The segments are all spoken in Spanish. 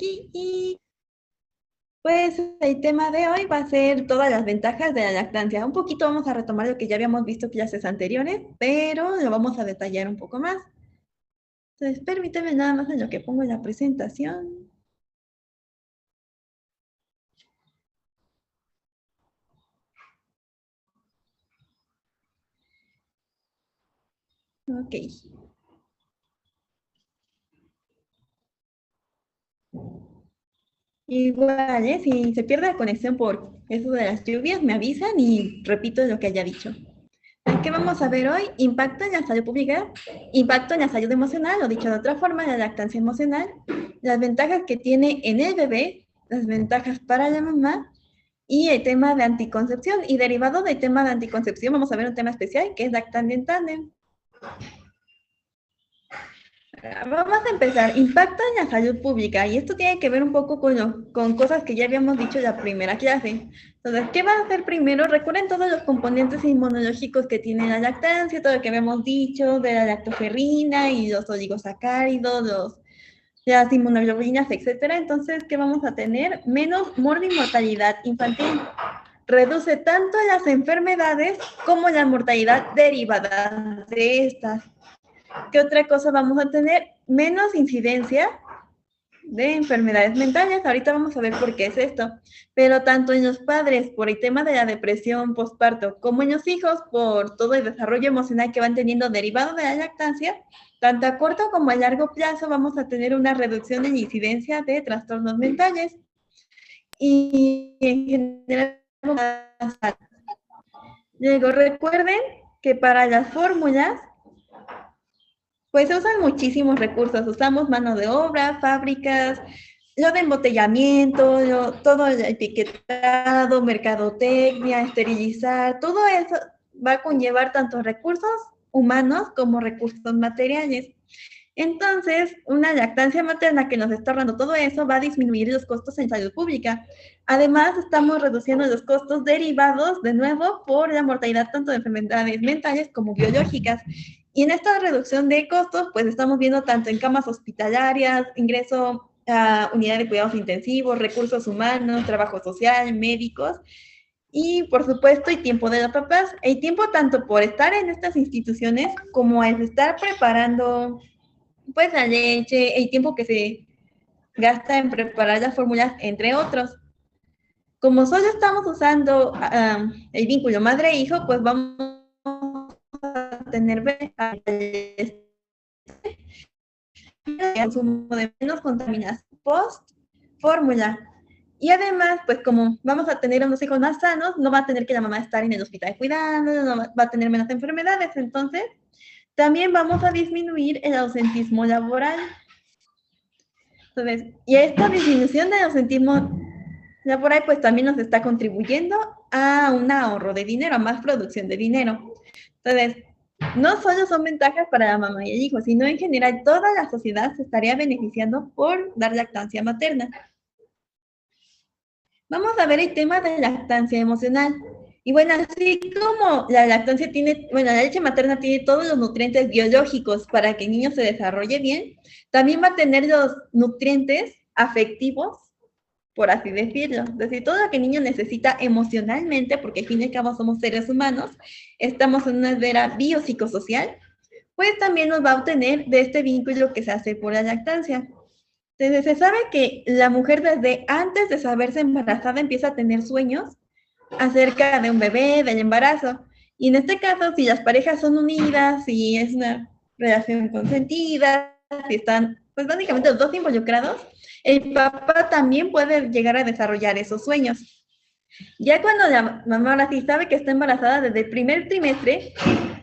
aquí y pues el tema de hoy va a ser todas las ventajas de la lactancia. Un poquito vamos a retomar lo que ya habíamos visto en clases anteriores, pero lo vamos a detallar un poco más. Entonces, permíteme nada más en lo que pongo la presentación. Ok. Igual, si se pierde la conexión por eso de las lluvias, me avisan y repito lo que haya dicho. ¿Qué vamos a ver hoy? Impacto en la salud pública, impacto en la salud emocional, o dicho de otra forma, la lactancia emocional, las ventajas que tiene en el bebé, las ventajas para la mamá y el tema de anticoncepción. Y derivado del tema de anticoncepción, vamos a ver un tema especial que es lactancia en tándem. Vamos a empezar. Impacto en la salud pública. Y esto tiene que ver un poco con cosas que ya habíamos dicho en la primera clase. Entonces, ¿qué va a hacer primero? Recuerden todos los componentes inmunológicos que tiene la lactancia, todo lo que habíamos dicho de la lactoferrina y los oligosacáridos, las inmunoglobulinas, etcétera. Entonces, ¿qué vamos a tener? Menos mortalidad infantil. Reduce tanto las enfermedades como la mortalidad derivada de estas. ¿Qué otra cosa vamos a tener? Menos incidencia de enfermedades mentales. Ahorita vamos a ver por qué es esto. Pero tanto en los padres por el tema de la depresión postparto, como en los hijos por todo el desarrollo emocional que van teniendo derivado de la lactancia, tanto a corto como a largo plazo vamos a tener una reducción en incidencia de trastornos mentales. Y en general, luego recuerden que para las fórmulas pues se usan muchísimos recursos, usamos mano de obra, fábricas, lo de embotellamiento, todo el etiquetado, mercadotecnia, esterilizar, todo eso va a conllevar tanto recursos humanos como recursos materiales. Entonces, una lactancia materna que nos está ahorrando todo eso va a disminuir los costos en salud pública. Además, estamos reduciendo los costos derivados, de nuevo, por la mortalidad tanto de enfermedades mentales como biológicas. Y en esta reducción de costos, pues estamos viendo tanto en camas hospitalarias, ingreso a unidades de cuidados intensivos, recursos humanos, trabajo social, médicos, y por supuesto, y tiempo de los papás. El tiempo tanto por estar en estas instituciones como el estar preparando pues la leche, el tiempo que se gasta en preparar las fórmulas, entre otros. Como solo estamos usando el vínculo madre-hijo, pues vamos a tener consumo de menos contaminación post fórmula. Y además, pues como vamos a tener unos hijos más sanos, no va a tener que la mamá estar en el hospital cuidando, no va a tener menos enfermedades. Entonces, también vamos a disminuir el ausentismo laboral. Entonces, y esta disminución del ausentismo laboral pues también nos está contribuyendo a un ahorro de dinero, a más producción de dinero. Entonces, no solo son ventajas para la mamá y el hijo, sino en general toda la sociedad se estaría beneficiando por dar lactancia materna. Vamos a ver el tema de lactancia emocional. Y bueno, así como la lactancia tiene, bueno, la leche materna tiene todos los nutrientes biológicos para que el niño se desarrolle bien, también va a tener los nutrientes afectivos, por así decirlo. Es decir, todo lo que el niño necesita emocionalmente, porque al fin y al cabo somos seres humanos, estamos en una esfera biopsicosocial, pues también nos va a obtener de este vínculo que se hace por la lactancia. Entonces, se sabe que la mujer desde antes de saberse embarazada empieza a tener sueños acerca de un bebé, del embarazo. Y en este caso, si las parejas son unidas, si es una relación consentida, si están, pues básicamente los dos involucrados, el papá también puede llegar a desarrollar esos sueños. Ya cuando la mamá ahora sí sabe que está embarazada desde el primer trimestre,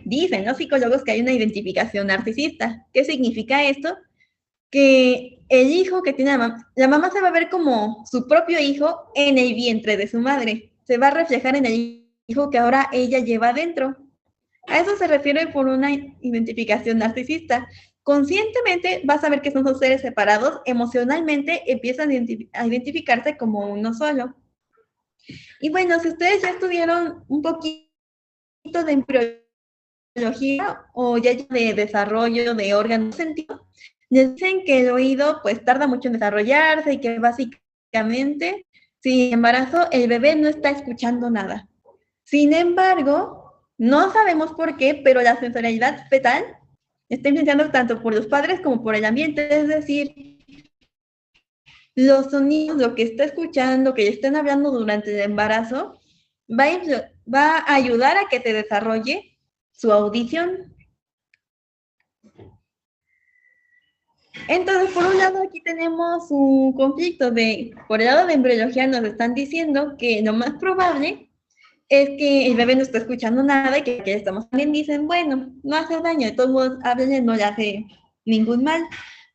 dicen los psicólogos que hay una identificación narcisista. ¿Qué significa esto? Que el hijo que tiene la mamá se va a ver como su propio hijo en el vientre de su madre. Se va a reflejar en el hijo que ahora ella lleva adentro. A eso se refiere por una identificación narcisista. Conscientemente vas a ver que son dos seres separados, emocionalmente empiezan a identificarse como uno solo. Y bueno, si ustedes ya estudiaron un poquito de embriología o ya de desarrollo de órganos sentidos, Les dicen que el oído pues tarda mucho en desarrollarse y que básicamente, sin embarazo, el bebé no está escuchando nada. Sin embargo, no sabemos por qué, pero la sensorialidad fetal está influenciando tanto por los padres como por el ambiente, es decir, los sonidos, lo que está escuchando, que le estén hablando durante el embarazo, va a ayudar a que se desarrolle su audición. Entonces, por un lado, aquí tenemos un conflicto por el lado de embriología nos están diciendo que lo más probable es que el bebé no está escuchando nada y que estamos también dicen, bueno, no hace daño, de todos modos, háblenle, no le hace ningún mal.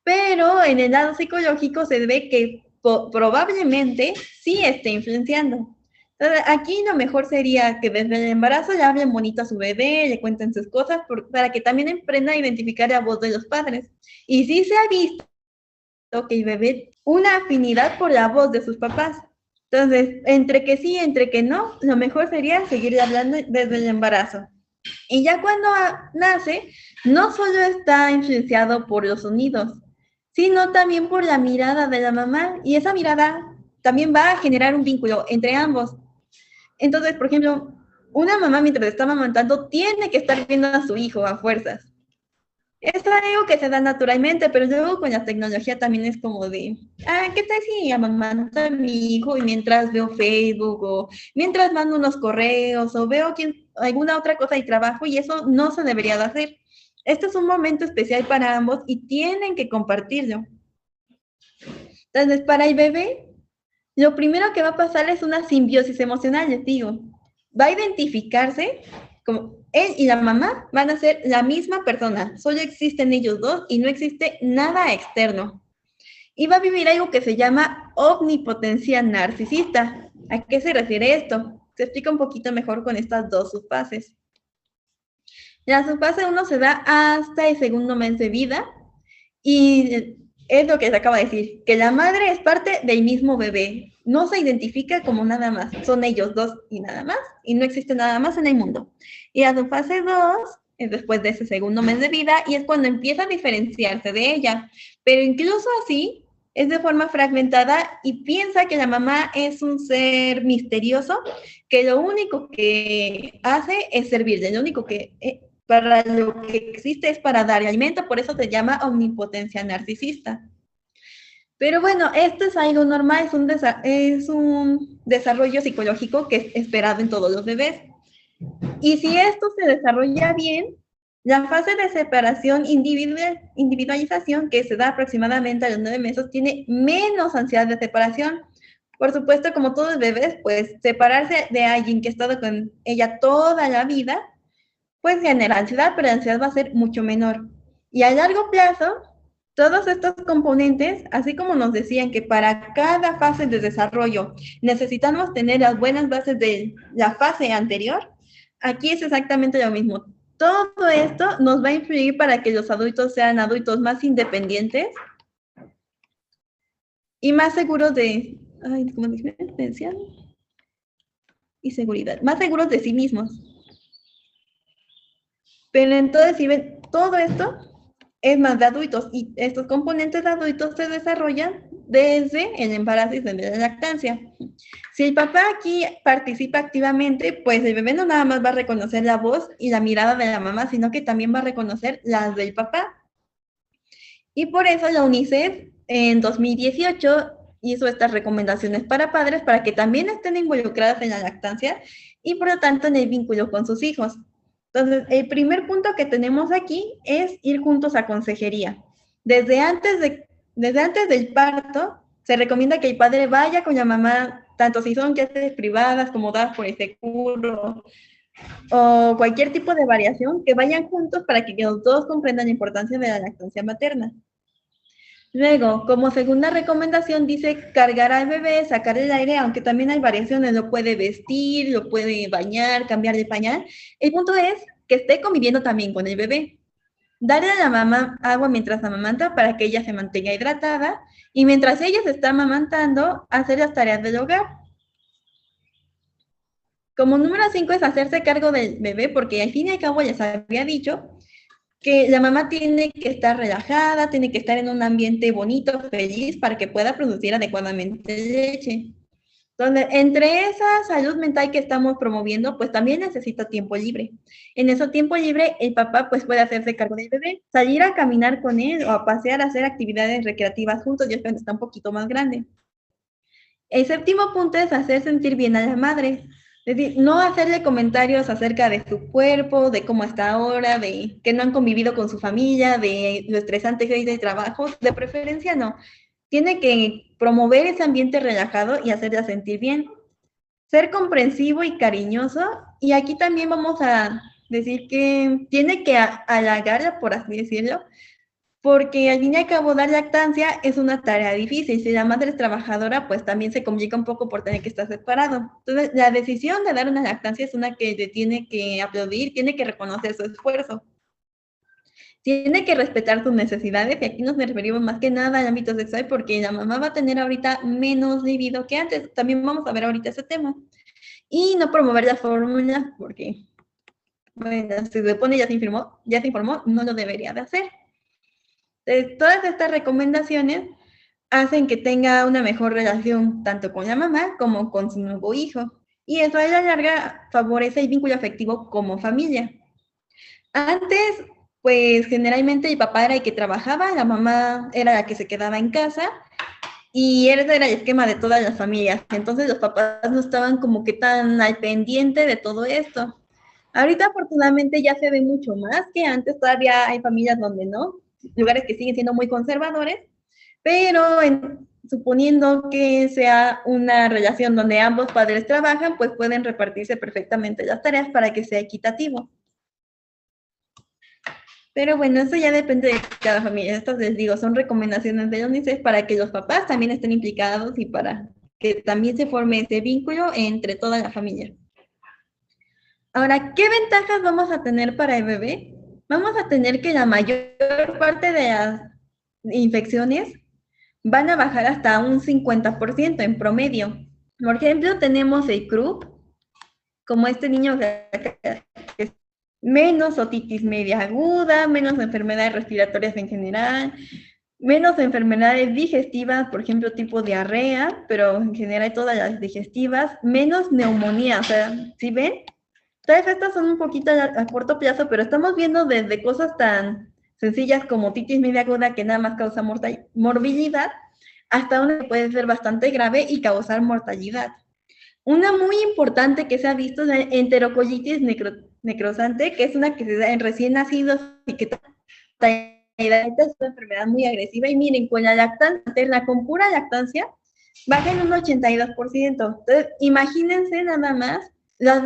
Pero en el lado psicológico se ve que probablemente sí esté influenciando. Entonces, aquí lo mejor sería que desde el embarazo le hablen bonito a su bebé, le cuenten sus cosas, para que también aprenda a identificar la voz de los padres. Y sí se ha visto que el bebé una afinidad por la voz de sus papás. Entonces, entre que sí, entre que no, lo mejor sería seguir hablando desde el embarazo. Y ya cuando nace, no solo está influenciado por los sonidos, sino también por la mirada de la mamá. Y esa mirada también va a generar un vínculo entre ambos. Entonces, por ejemplo, una mamá mientras está amamantando tiene que estar viendo a su hijo a fuerzas. Es algo que se da naturalmente, pero luego con la tecnología también es como de, ¿qué tal si amamanto a mi hijo y mientras veo Facebook o mientras mando unos correos o veo alguna otra cosa de trabajo y eso no se debería de hacer? Este es un momento especial para ambos y tienen que compartirlo. Entonces, para el bebé, lo primero que va a pasar es una simbiosis emocional, les digo. Va a identificarse como él y la mamá van a ser la misma persona, solo existen ellos dos y no existe nada externo. Y va a vivir algo que se llama omnipotencia narcisista. ¿A qué se refiere esto? Se explica un poquito mejor con estas dos subfases. La subfase 1 se da hasta el segundo mes de vida y es lo que se acaba de decir, que la madre es parte del mismo bebé, no se identifica como nada más, son ellos dos y nada más, y no existe nada más en el mundo. Y la fase 2 es después de ese segundo mes de vida y es cuando empieza a diferenciarse de ella, pero incluso así es de forma fragmentada y piensa que la mamá es un ser misterioso que lo único que hace es servirle, lo único que para lo que existe es para dar alimento, por eso se llama omnipotencia narcisista. Pero bueno, esto es algo normal, es un desarrollo psicológico que es esperado en todos los bebés. Y si esto se desarrolla bien, la fase de separación individualización, que se da aproximadamente a los 9 meses, tiene menos ansiedad de separación. Por supuesto, como todos los bebés, pues separarse de alguien que ha estado con ella toda la vida, pues genera ansiedad, pero la ansiedad va a ser mucho menor. Y a largo plazo, todos estos componentes, así como nos decían que para cada fase de desarrollo necesitamos tener las buenas bases de la fase anterior, aquí es exactamente lo mismo. Todo esto nos va a influir para que los adultos sean adultos más independientes y más seguros de, ¿cómo decían? Y seguridad, más seguros de sí mismos. Pero entonces, si ven, todo esto es más de adultos y estos componentes de adultos se desarrollan desde el embarazo y desde la lactancia. Si el papá aquí participa activamente, pues el bebé no nada más va a reconocer la voz y la mirada de la mamá, sino que también va a reconocer las del papá. Y por eso la UNICEF en 2018 hizo estas recomendaciones para padres para que también estén involucradas en la lactancia y por lo tanto en el vínculo con sus hijos. Entonces, el primer punto que tenemos aquí es ir juntos a consejería. Desde antes del parto, se recomienda que el padre vaya con la mamá, tanto si son clases privadas como dadas por el seguro, o cualquier tipo de variación, que vayan juntos para que los dos comprendan la importancia de la lactancia materna. Luego, como segunda recomendación, dice cargar al bebé, sacar el aire, aunque también hay variaciones, lo puede vestir, lo puede bañar, cambiar de pañal. El punto es que esté conviviendo también con el bebé. Darle a la mamá agua mientras amamanta para que ella se mantenga hidratada y mientras ella se está amamantando, hacer las tareas del hogar. Como número 5 es hacerse cargo del bebé, porque al fin y al cabo les había dicho que la mamá tiene que estar relajada, tiene que estar en un ambiente bonito, feliz, para que pueda producir adecuadamente leche. Entonces, entre esa salud mental que estamos promoviendo, pues también necesita tiempo libre. En ese tiempo libre, el papá pues puede hacerse cargo del bebé, salir a caminar con él o a pasear, a hacer actividades recreativas juntos, ya cuando está un poquito más grande. El séptimo punto es hacer sentir bien a la madre. Es decir, no hacerle comentarios acerca de su cuerpo, de cómo está ahora, de que no han convivido con su familia, de lo estresante que hay de trabajo, de preferencia no. Tiene que promover ese ambiente relajado y hacerla sentir bien. Ser comprensivo y cariñoso. Y aquí también vamos a decir que tiene que halagarla, por así decirlo, porque al fin y al cabo dar lactancia es una tarea difícil. Si la madre es trabajadora, pues también se complica un poco por tener que estar separado. Entonces, la decisión de dar una lactancia es una que le tiene que aplaudir, tiene que reconocer su esfuerzo. Tiene que respetar sus necesidades, y aquí nos referimos más que nada al ámbito sexual, porque la mamá va a tener ahorita menos libido que antes. También vamos a ver ahorita ese tema. Y no promover las fórmulas, porque, bueno, si se pone ya se informó, no lo debería de hacer. Todas estas recomendaciones hacen que tenga una mejor relación tanto con la mamá como con su nuevo hijo. Y eso a la larga favorece el vínculo afectivo como familia. Antes, pues generalmente el papá era el que trabajaba, la mamá era la que se quedaba en casa y ese era el esquema de todas las familias. Entonces los papás no estaban como que tan al pendiente de todo esto. Ahorita afortunadamente ya se ve mucho más que antes, todavía hay familias donde no, lugares que siguen siendo muy conservadores, pero suponiendo que sea una relación donde ambos padres trabajan, pues pueden repartirse perfectamente las tareas para que sea equitativo. Pero bueno, eso ya depende de cada familia. Estas les digo, son recomendaciones de UNICEF para que los papás también estén implicados y para que también se forme ese vínculo entre toda la familia. Ahora, ¿qué ventajas vamos a tener para el bebé? Vamos a tener que la mayor parte de las infecciones van a bajar hasta un 50% en promedio. Por ejemplo, tenemos el croup, como este niño que es menos otitis media aguda, menos enfermedades respiratorias en general, menos enfermedades digestivas, por ejemplo, tipo diarrea, pero en general todas las digestivas, menos neumonía. O sea, ¿sí ven? Todas estas son un poquito a corto plazo, pero estamos viendo desde cosas tan sencillas como otitis media aguda que nada más causa morbilidad, hasta una que puede ser bastante grave y causar mortalidad. Una muy importante que se ha visto es la enterocolitis necrosante, que es una que se da en recién nacidos y que es una enfermedad muy agresiva. Y miren, con la lactancia materna, con pura lactancia, baja en un 82%. Entonces, imagínense nada más los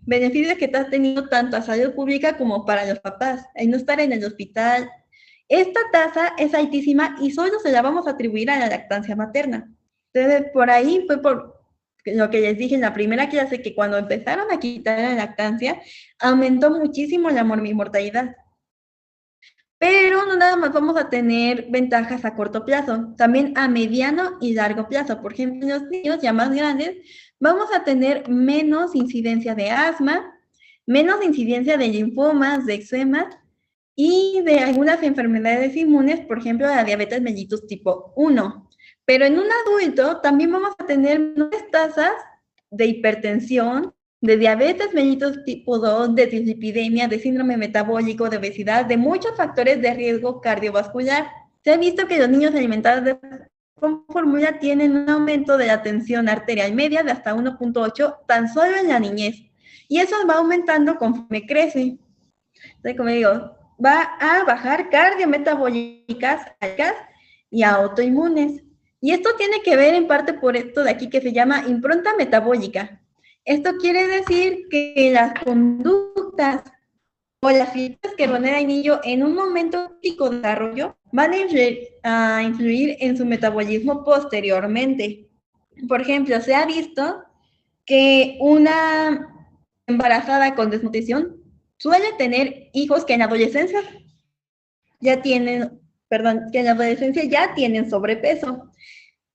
beneficios que está teniendo tanto a salud pública como para los papás, el no estar en el hospital. Esta tasa es altísima y solo se la vamos a atribuir a la lactancia materna. Entonces, por ahí fue por lo que les dije en la primera clase, que cuando empezaron a quitar la lactancia, aumentó muchísimo la mortalidad. Pero no nada más vamos a tener ventajas a corto plazo, también a mediano y largo plazo. Por ejemplo, en los niños ya más grandes, vamos a tener menos incidencia de asma, menos incidencia de linfomas, de eczemas y de algunas enfermedades inmunes, por ejemplo, la diabetes mellitus tipo 1. Pero en un adulto también vamos a tener menores tasas de hipertensión, de diabetes mellitus tipo 2, de dislipidemia, de síndrome metabólico, de obesidad, de muchos factores de riesgo cardiovascular. Se ha visto que los niños alimentados con fórmula tienen un aumento de la tensión arterial media de hasta 1.8 tan solo en la niñez. Y eso va aumentando conforme crece. Entonces, como digo, va a bajar cardiometabólicas altas y autoinmunes. Y esto tiene que ver en parte por esto de aquí que se llama impronta metabólica. Esto quiere decir que las conductas o las fiestas que rodea el niño en un momento crítico de desarrollo van a influir en su metabolismo posteriormente. Por ejemplo, se ha visto que una embarazada con desnutrición suele tener hijos que en la adolescencia ya tienen, perdón, que en la adolescencia ya tienen sobrepeso.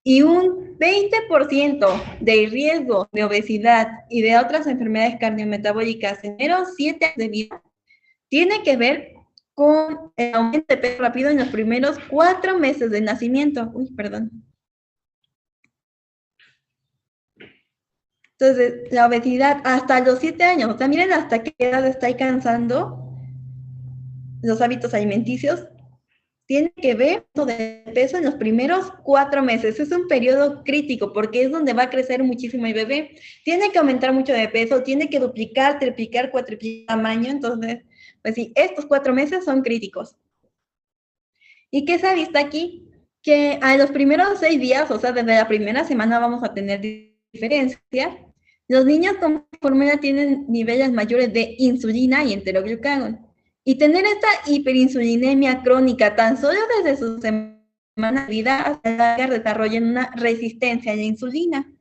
Y un 20% de riesgo de obesidad y de otras enfermedades cardiometabólicas en menos 7 años de vida tiene que ver con el aumento de peso rápido en los primeros 4 meses de nacimiento. Uy, perdón. Entonces, la obesidad hasta los 7 años, o sea, miren hasta qué edad está alcanzando los hábitos alimenticios, tiene que ver de peso en los primeros 4 meses. Es un periodo crítico porque es donde va a crecer muchísimo el bebé. Tiene que aumentar mucho de peso, tiene que duplicar, triplicar, cuatriplicar tamaño. Entonces, pues sí, estos 4 meses son críticos. ¿Y qué se ha visto aquí? Que a los primeros 6 días, o sea, desde la primera semana vamos a tener diferencia. Los niños con fórmula tienen niveles mayores de insulina y enteroglucagón. Y tener esta hiperinsulinemia crónica tan solo desde su semana de vida hasta que desarrollen una resistencia a la insulina.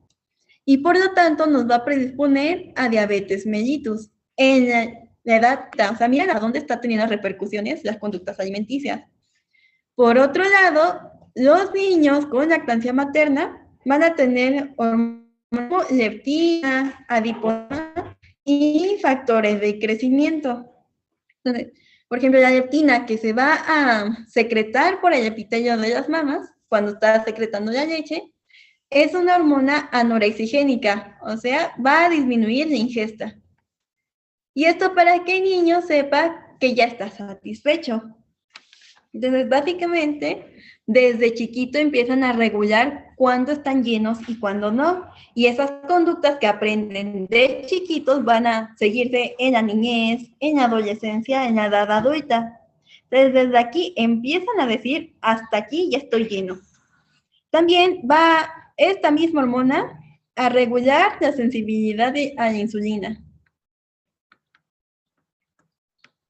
Y por lo tanto nos va a predisponer a diabetes mellitus. En la edad, o sea, miren a dónde está teniendo repercusiones las conductas alimenticias. Por otro lado, los niños con lactancia materna van a tener hormonas leptina, adiponina y factores de crecimiento. Entonces, por ejemplo, la leptina que se va a secretar por el epitelio de las mamas cuando está secretando la leche, es una hormona anorexigénica, o sea, va a disminuir la ingesta. Y esto para que el niño sepa que ya está satisfecho. Entonces, básicamente, desde chiquito empiezan a regular cuándo están llenos y cuándo no. Y esas conductas que aprenden de chiquitos van a seguirse en la niñez, en la adolescencia, en la edad adulta. Entonces, desde aquí empiezan a decir, hasta aquí ya estoy lleno. También va esta misma hormona a regular la sensibilidad a la insulina.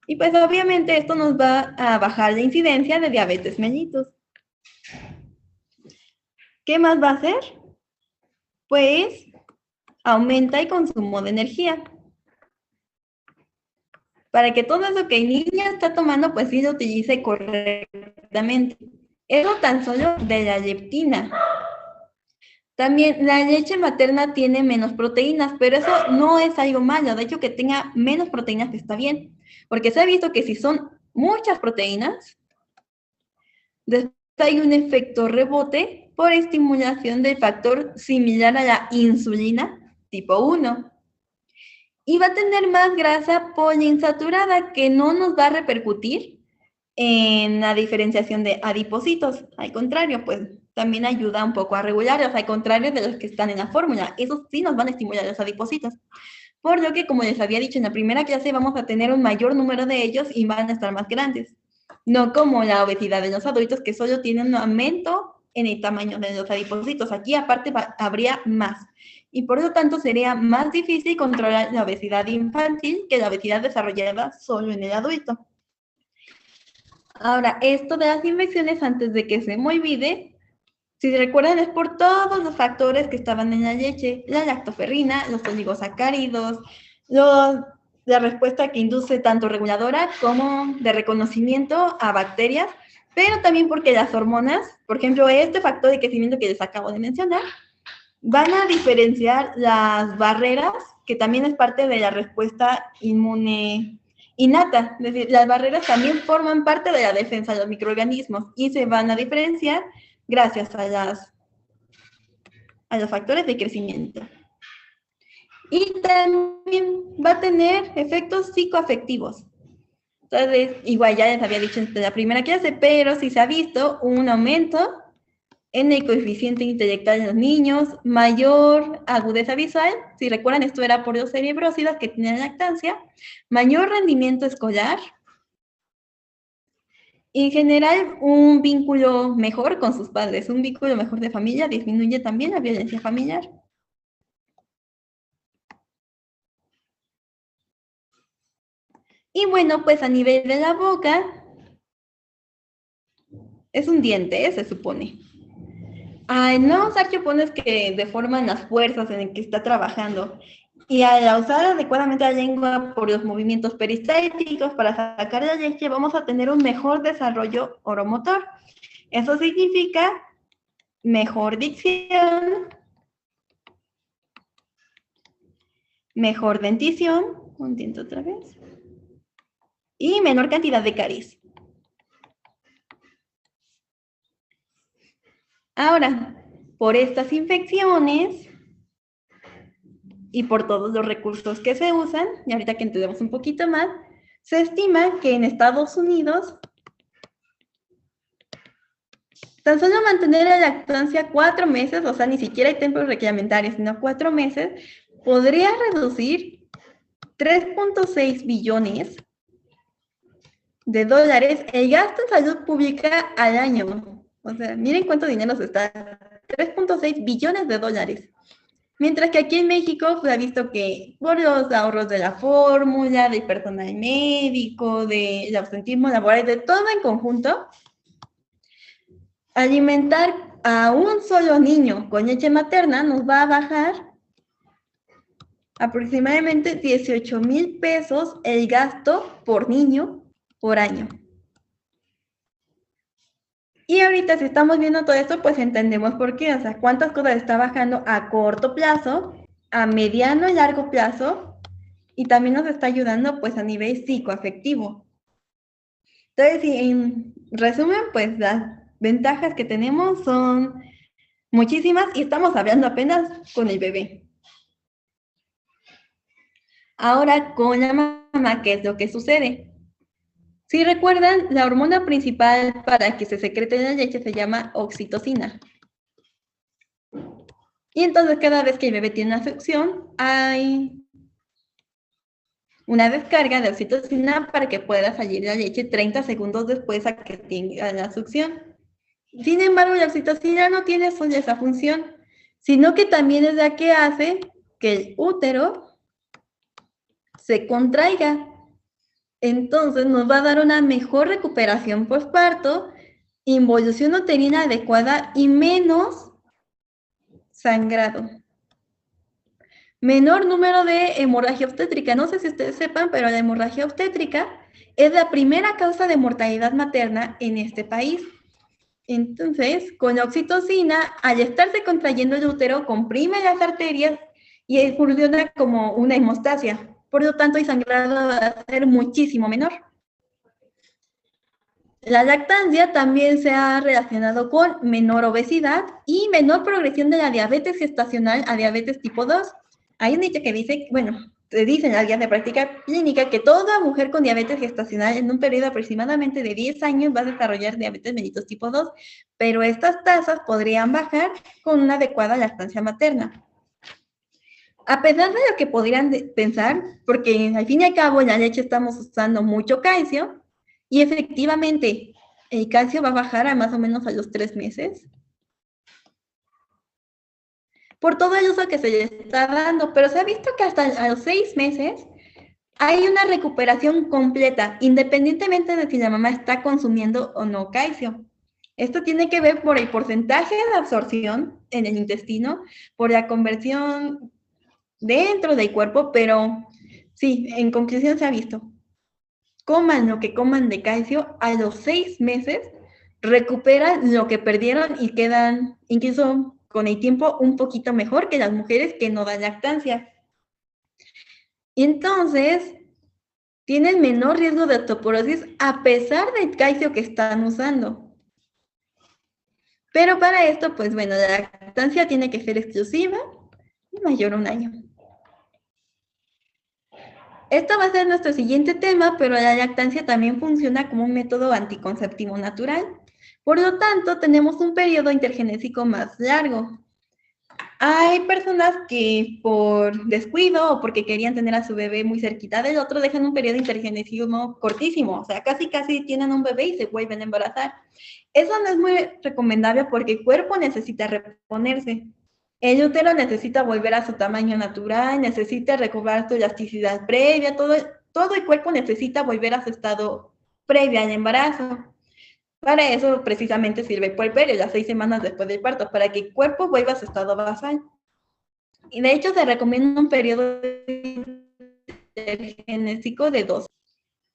Y pues obviamente esto nos va a bajar la incidencia de diabetes mellitus. ¿Qué más va a hacer? Pues aumenta el consumo de energía. Para que todo eso que el niño está tomando, pues sí lo utilice correctamente. Eso tan solo de la leptina. También la leche materna tiene menos proteínas, pero eso no es algo malo. De hecho, que tenga menos proteínas está bien. Porque se ha visto que si son muchas proteínas, después hay un efecto rebote por estimulación del factor similar a la insulina tipo 1. Y va a tener más grasa poliinsaturada que no nos va a repercutir en la diferenciación de adipocitos. Al contrario, pues también ayuda un poco a regularlos, al contrario de los que están en la fórmula. Esos sí nos van a estimular los adipocitos. Por lo que, como les había dicho en la primera clase, vamos a tener un mayor número de ellos y van a estar más grandes. No como la obesidad de los adultos, que solo tienen un aumento en el tamaño de los adipocitos. Aquí aparte habría más. Y por lo tanto sería más difícil controlar la obesidad infantil que la obesidad desarrollada solo en el adulto. Ahora, esto de las infecciones, antes de que se me olvide, si recuerdan, es por todos los factores que estaban en la leche: la lactoferrina, los oligosacáridos, la respuesta que induce tanto reguladora como de reconocimiento a bacterias, pero también porque las hormonas, por ejemplo, este factor de crecimiento que les acabo de mencionar, van a diferenciar las barreras, que también es parte de la respuesta inmune innata. Es decir, las barreras también forman parte de la defensa de los microorganismos y se van a diferenciar gracias a los factores de crecimiento. Y también va a tener efectos psicoafectivos. Entonces, igual ya les había dicho en la primera clase, pero sí se ha visto un aumento en el coeficiente intelectual de los niños, mayor agudeza visual, si recuerdan esto era por los cerebrósidos que tienen lactancia, mayor rendimiento escolar, en general un vínculo mejor con sus padres, un vínculo mejor de familia, disminuye también la violencia familiar. Y bueno, pues a nivel de la boca, es un diente, se supone. Al no usar chupones que deforman las fuerzas en el que está trabajando y al usar adecuadamente la lengua por los movimientos peristálticos para sacar la leche, vamos a tener un mejor desarrollo oromotor. Eso significa mejor dicción, mejor dentición, un diente otra vez, y menor cantidad de caries. Ahora, por estas infecciones y por todos los recursos que se usan, y ahorita que entendemos un poquito más, se estima que en Estados Unidos tan solo mantener la lactancia 4 meses, o sea, ni siquiera hay tiempos reglamentarios, sino 4 meses, podría reducir 3.6 billones de dólares el gasto en salud pública al año. O sea, miren cuánto dinero se está, 3.6 billones de dólares. Mientras que aquí en México se ha visto que por los ahorros de la fórmula, del personal médico, del ausentismo laboral, de todo en conjunto, alimentar a un solo niño con leche materna nos va a bajar aproximadamente 18,000 pesos el gasto por niño por año. Y ahorita si estamos viendo todo esto, pues entendemos por qué, o sea, cuántas cosas está bajando a corto plazo, a mediano y largo plazo, y también nos está ayudando pues a nivel psicoafectivo. Entonces, en resumen, pues las ventajas que tenemos son muchísimas y estamos hablando apenas con el bebé. Ahora, con la mamá, ¿qué es lo que sucede? Si recuerdan, la hormona principal para que se secrete en la leche se llama oxitocina. Y entonces cada vez que el bebé tiene una succión, hay una descarga de oxitocina para que pueda salir la leche 30 segundos después a que tenga la succión. Sin embargo, la oxitocina no tiene solo esa función, sino que también es la que hace que el útero se contraiga. Entonces nos va a dar una mejor recuperación postparto, involución uterina adecuada y menos sangrado. Menor número de hemorragia obstétrica. No sé si ustedes sepan, pero la hemorragia obstétrica es la primera causa de mortalidad materna en este país. Entonces, con la oxitocina, al estarse contrayendo el útero, comprime las arterias y funciona como una hemostasia. Por lo tanto, el sangrado va a ser muchísimo menor. La lactancia también se ha relacionado con menor obesidad y menor progresión de la diabetes gestacional a diabetes tipo 2. Hay un dicho que dice, bueno, te dicen las guías de práctica clínica que toda mujer con diabetes gestacional en un periodo aproximadamente de 10 años va a desarrollar diabetes mellitus tipo 2, pero estas tasas podrían bajar con una adecuada lactancia materna. A pesar de lo que podrían pensar, porque al fin y al cabo en la leche estamos usando mucho calcio, y efectivamente el calcio va a bajar a más o menos a los 3 meses, por todo el uso que se le está dando, pero se ha visto que hasta a los 6 meses hay una recuperación completa, independientemente de si la mamá está consumiendo o no calcio. Esto tiene que ver por el porcentaje de absorción en el intestino, por la conversión dentro del cuerpo, pero sí, en conclusión se ha visto. Coman lo que coman de calcio, a los 6 meses recuperan lo que perdieron y quedan incluso con el tiempo un poquito mejor que las mujeres que no dan lactancia. Y entonces tienen menor riesgo de osteoporosis a pesar del calcio que están usando. Pero para esto, pues bueno, la lactancia tiene que ser exclusiva y mayor a 1 año. Esto va a ser nuestro siguiente tema, pero la lactancia también funciona como un método anticonceptivo natural. Por lo tanto, tenemos un periodo intergenésico más largo. Hay personas que por descuido o porque querían tener a su bebé muy cerquita del otro, dejan un periodo intergenésico cortísimo, o sea, casi tienen un bebé y se vuelven a embarazar. Eso no es muy recomendable porque el cuerpo necesita reponerse. El útero necesita volver a su tamaño natural, necesita recobrar su elasticidad previa, todo el cuerpo necesita volver a su estado previo al embarazo. Para eso precisamente sirve el puerperio, las 6 semanas después del parto, para que el cuerpo vuelva a su estado basal. Y de hecho se recomienda un periodo genético de 2.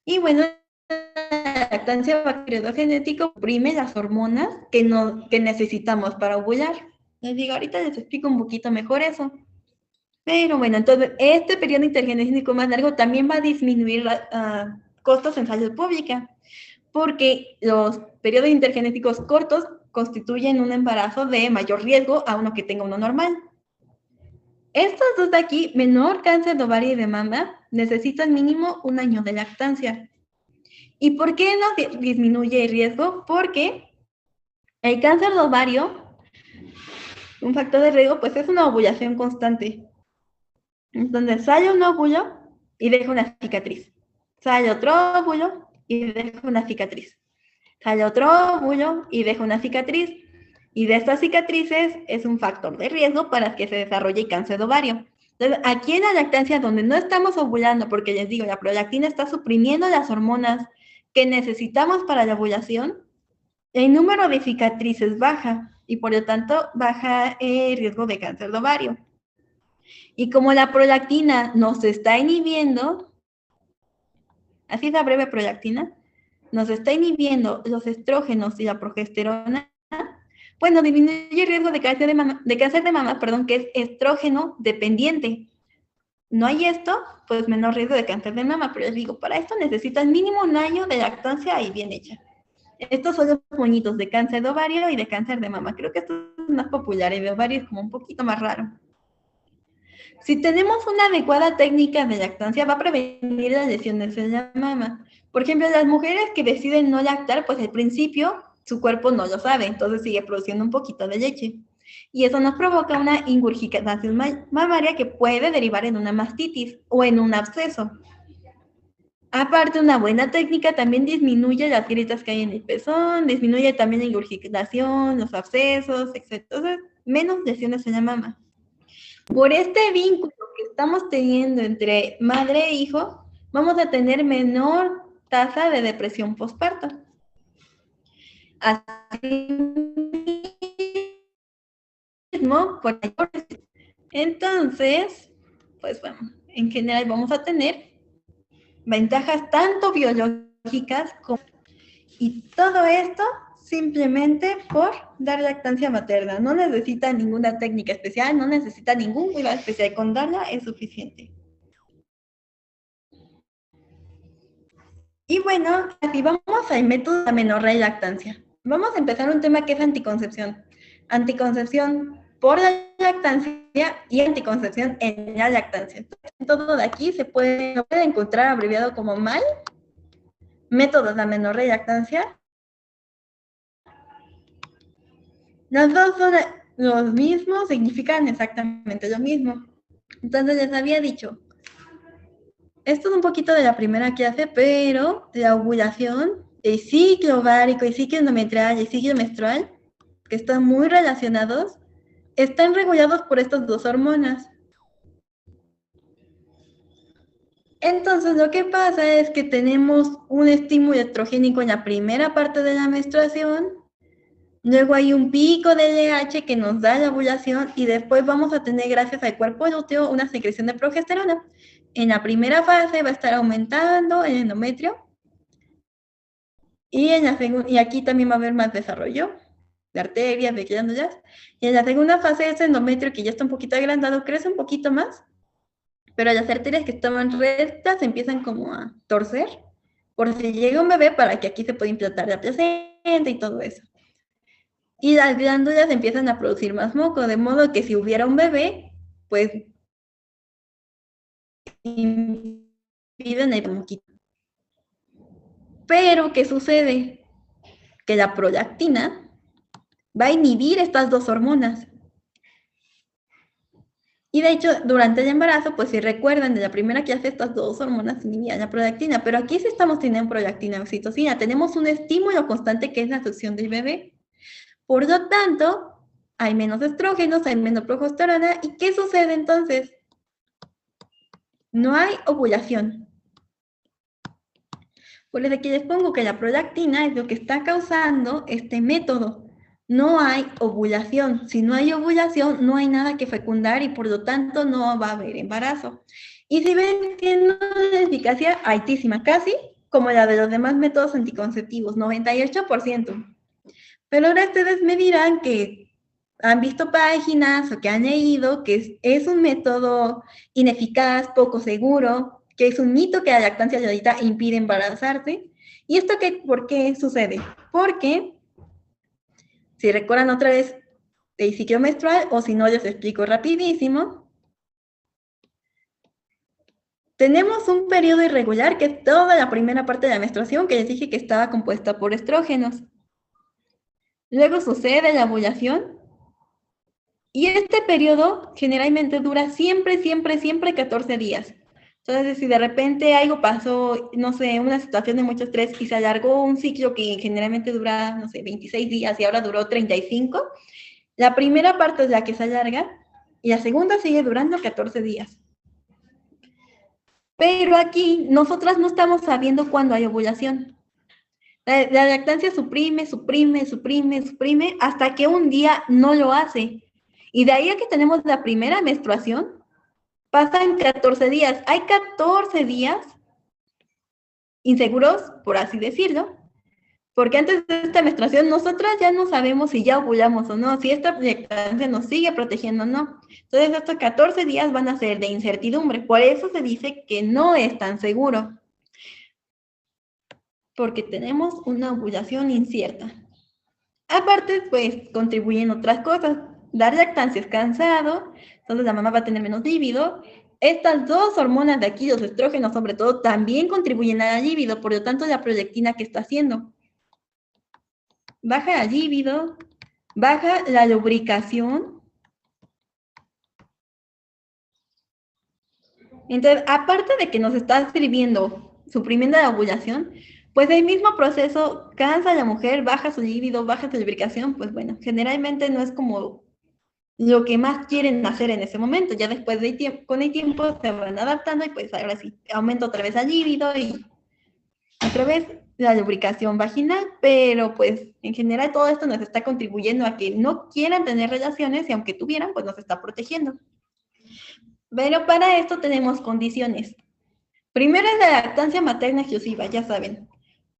Y bueno, la lactancia bacteriogenética oprime las hormonas que necesitamos para ovular. Les digo, ahorita les explico un poquito mejor eso. Pero bueno, entonces este periodo intergenésico más largo también va a disminuir costos en salud pública, porque los periodos intergenéticos cortos constituyen un embarazo de mayor riesgo a uno que tenga uno normal. Estos dos de aquí, menor cáncer de ovario y de mama, necesitan mínimo 1 año de lactancia. ¿Y por qué no disminuye el riesgo? Porque el cáncer de ovario, un factor de riesgo, pues es una ovulación constante. Entonces sale un óvulo y deja una cicatriz. Sale otro óvulo y deja una cicatriz. Sale otro óvulo y deja una cicatriz. Y de estas cicatrices es un factor de riesgo para que se desarrolle cáncer de ovario. Entonces, aquí en la lactancia, donde no estamos ovulando, porque les digo, la prolactina está suprimiendo las hormonas que necesitamos para la ovulación, el número de cicatrices baja y por lo tanto baja el riesgo de cáncer de ovario. Y como la prolactina nos está inhibiendo, así es la breve prolactina, nos está inhibiendo los estrógenos y la progesterona, bueno, disminuye el riesgo de cáncer de mama, que es estrógeno dependiente. No hay esto, pues menor riesgo de cáncer de mama, pero les digo, para esto necesitan mínimo 1 año de lactancia y bien hecha. Estos son los moñitos de cáncer de ovario y de cáncer de mama. Creo que esto es más popular y de ovario es como un poquito más raro. Si tenemos una adecuada técnica de lactancia, va a prevenir las lesiones en la mama. Por ejemplo, las mujeres que deciden no lactar, pues al principio su cuerpo no lo sabe, entonces sigue produciendo un poquito de leche. Y eso nos provoca una ingurgitación mamaria que puede derivar en una mastitis o en un absceso. Aparte, una buena técnica también disminuye las grietas que hay en el pezón, disminuye también la ingurgitación, los abscesos, etc. Entonces, menos lesiones en la mama. Por este vínculo que estamos teniendo entre madre e hijo, vamos a tener menor tasa de depresión postparto. Asimismo, entonces, pues bueno, en general vamos a tener ventajas tanto biológicas como... Y todo esto simplemente por dar lactancia materna. No necesita ninguna técnica especial, no necesita ningún cuidado especial. Con darla es suficiente. Y bueno, así vamos al método de amenorrea y lactancia. Vamos a empezar un tema que es anticoncepción. Anticoncepción por la lactancia y anticoncepción en la lactancia. Todo de aquí se puede encontrar abreviado como MAL, métodos de amenorrea y lactancia. Los dos son los mismos, significan exactamente lo mismo. Entonces les había dicho, esto es un poquito de la primera clase, pero la ovulación, el ciclo ovárico, el ciclo endometrial y el ciclo menstrual, que están muy relacionados, están regulados por estas dos hormonas. Entonces lo que pasa es que tenemos un estímulo estrogénico en la primera parte de la menstruación, luego hay un pico de LH que nos da la ovulación y después vamos a tener, gracias al cuerpo lúteo, una secreción de progesterona. En la primera fase va a estar aumentando el endometrio y, y aquí también va a haber más desarrollo de arterias, de glándulas. Y en la segunda fase ese endometrio que ya está un poquito agrandado crece un poquito más, pero las arterias que estaban rectas empiezan como a torcer por si llega un bebé para que aquí se pueda implantar la placenta y todo eso. Y las glándulas empiezan a producir más moco, de modo que si hubiera un bebé, pues impiden el moquito. Pero, ¿qué sucede? Que la prolactina va a inhibir estas dos hormonas. Y de hecho, durante el embarazo, pues si recuerdan de la primera clase, estas dos hormonas inhibían la prolactina, pero aquí sí estamos teniendo prolactina y oxitocina, tenemos un estímulo constante que es la succión del bebé. Por lo tanto, hay menos estrógenos, hay menos progesterona, ¿y qué sucede entonces? No hay ovulación. Por eso aquí les pongo que la prolactina es lo que está causando este método. No hay ovulación. Si no hay ovulación, no hay nada que fecundar y por lo tanto no va a haber embarazo. Y si ven, tiene una eficacia altísima, casi como la de los demás métodos anticonceptivos, 98%. Pero ahora ustedes me dirán que han visto páginas o que han leído que es un método ineficaz, poco seguro, que es un mito que la lactancia ayudita impide embarazarse. ¿Y esto por qué sucede? Porque, si recuerdan otra vez el ciclo menstrual, o si no, les explico rapidísimo. Tenemos un periodo irregular, que es toda la primera parte de la menstruación, que les dije que estaba compuesta por estrógenos. Luego sucede la ovulación, y este periodo generalmente dura siempre 14 días. Entonces, si de repente algo pasó, no sé, una situación de mucho estrés y se alargó un ciclo que generalmente dura, no sé, 26 días y ahora duró 35, la primera parte es la que se alarga y la segunda sigue durando 14 días. Pero aquí nosotras no estamos sabiendo cuándo hay ovulación. La lactancia suprime hasta que un día no lo hace. Y de ahí a que tenemos la primera menstruación, pasan 14 días. Hay 14 días inseguros, por así decirlo, porque antes de esta menstruación nosotras ya no sabemos si ya ovulamos o no, si esta lactancia nos sigue protegiendo o no. Entonces estos 14 días van a ser de incertidumbre, por eso se dice que no es tan seguro, porque tenemos una ovulación incierta. Aparte, pues contribuyen otras cosas. Dar lactancia es cansado, entonces la mamá va a tener menos líbido. Estas dos hormonas de aquí, los estrógenos sobre todo, también contribuyen a la líbido, por lo tanto la proyectina que está haciendo. Baja la líbido, baja la lubricación. Entonces, aparte de que nos está suprimiendo la ovulación, pues el mismo proceso cansa a la mujer, baja su líbido, baja su lubricación, pues bueno, generalmente no es como lo que más quieren hacer en ese momento. Ya después con el tiempo se van adaptando y pues ahora sí, aumenta otra vez la líbido y otra vez la lubricación vaginal, pero pues en general todo esto nos está contribuyendo a que no quieran tener relaciones y aunque tuvieran, pues nos está protegiendo. Pero para esto tenemos condiciones. Primero es la lactancia materna exclusiva, ya saben,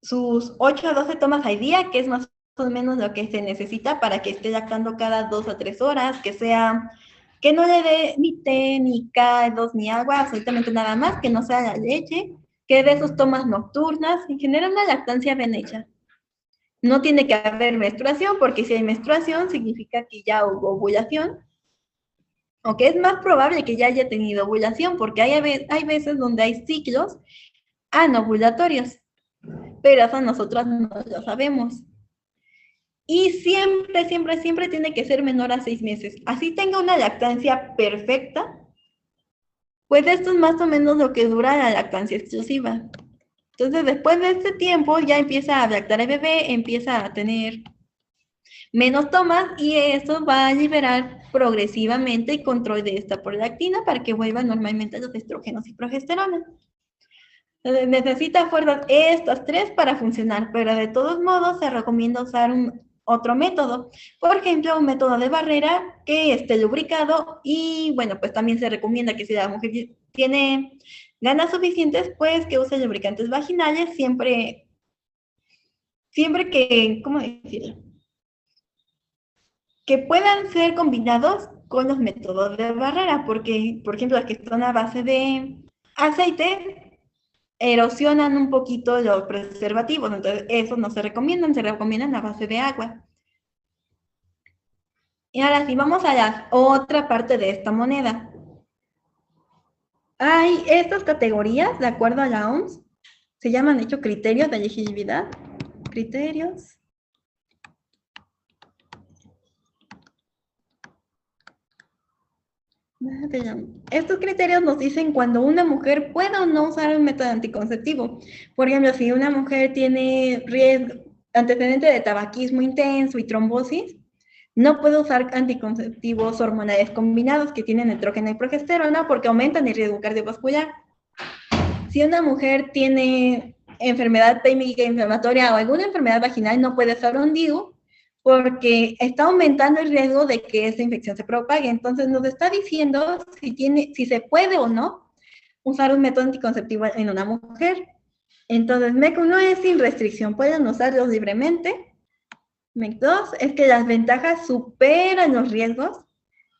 sus 8 a 12 tomas al día, que es más o menos lo que se necesita para que esté lactando cada 2 a 3 horas, que no le dé ni té, ni caldos, ni agua, absolutamente nada más, que no sea la leche, que dé sus tomas nocturnas, en general una lactancia bien hecha. No tiene que haber menstruación, porque si hay menstruación significa que ya hubo ovulación, aunque es más probable que ya haya tenido ovulación, porque hay veces donde hay ciclos anovulatorios, pero eso nosotros no lo sabemos. Y siempre tiene que ser menor a 6 meses. Así tenga una lactancia perfecta, pues esto es más o menos lo que dura la lactancia exclusiva. Entonces, después de este tiempo, ya empieza a lactar el bebé, empieza a tener menos tomas y eso va a liberar progresivamente el control de esta prolactina para que vuelvan normalmente los estrógenos y progesterona. Entonces, necesita fuerzas estas tres para funcionar, pero de todos modos se recomienda usar otro método. Por ejemplo, un método de barrera que esté lubricado y, bueno, pues también se recomienda que si la mujer tiene ganas suficientes, pues que use lubricantes vaginales siempre que, ¿cómo decirlo? Que puedan ser combinados con los métodos de barrera, porque, por ejemplo, las que están a base de aceite erosionan un poquito los preservativos, entonces esos no se recomiendan a base de agua. Y ahora sí, vamos a la otra parte de esta moneda. Hay estas categorías, de acuerdo a la OMS, se llaman, de hecho, criterios de elegibilidad. Criterios. Estos criterios nos dicen cuando una mujer puede o no usar un método anticonceptivo. Por ejemplo, si una mujer tiene antecedente de tabaquismo intenso y trombosis, no puede usar anticonceptivos hormonales combinados que tienen estrógeno y progesterona porque aumentan el riesgo cardiovascular. Si una mujer tiene enfermedad pélvica inflamatoria o alguna enfermedad vaginal, no puede usar un DIU porque está aumentando el riesgo de que esa infección se propague. Entonces nos está diciendo si se puede o no usar un método anticonceptivo en una mujer. Entonces, MEC 1 es sin restricción, pueden usarlos libremente. MEC 2 es que las ventajas superan los riesgos.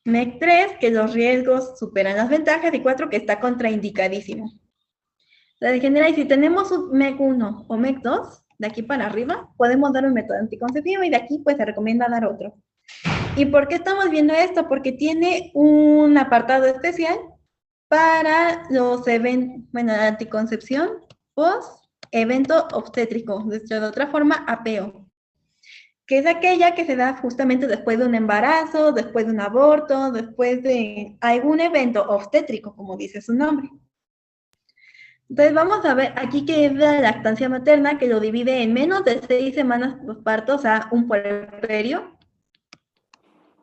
MEC 3, que los riesgos superan las ventajas. Y 4, que está contraindicadísimo. Se genera, y si tenemos un MEC 1 o MEC 2, de aquí para arriba, podemos dar un método anticonceptivo y de aquí pues se recomienda dar otro. ¿Y por qué estamos viendo esto? Porque tiene un apartado especial para los eventos, bueno, la anticoncepción post evento obstétrico, de otra forma, APO, que es aquella que se da justamente después de un embarazo, después de un aborto, después de algún evento obstétrico, como dice su nombre. Entonces vamos a ver aquí que es la lactancia materna, que lo divide en menos de 6 semanas postparto, o sea, un puerperio.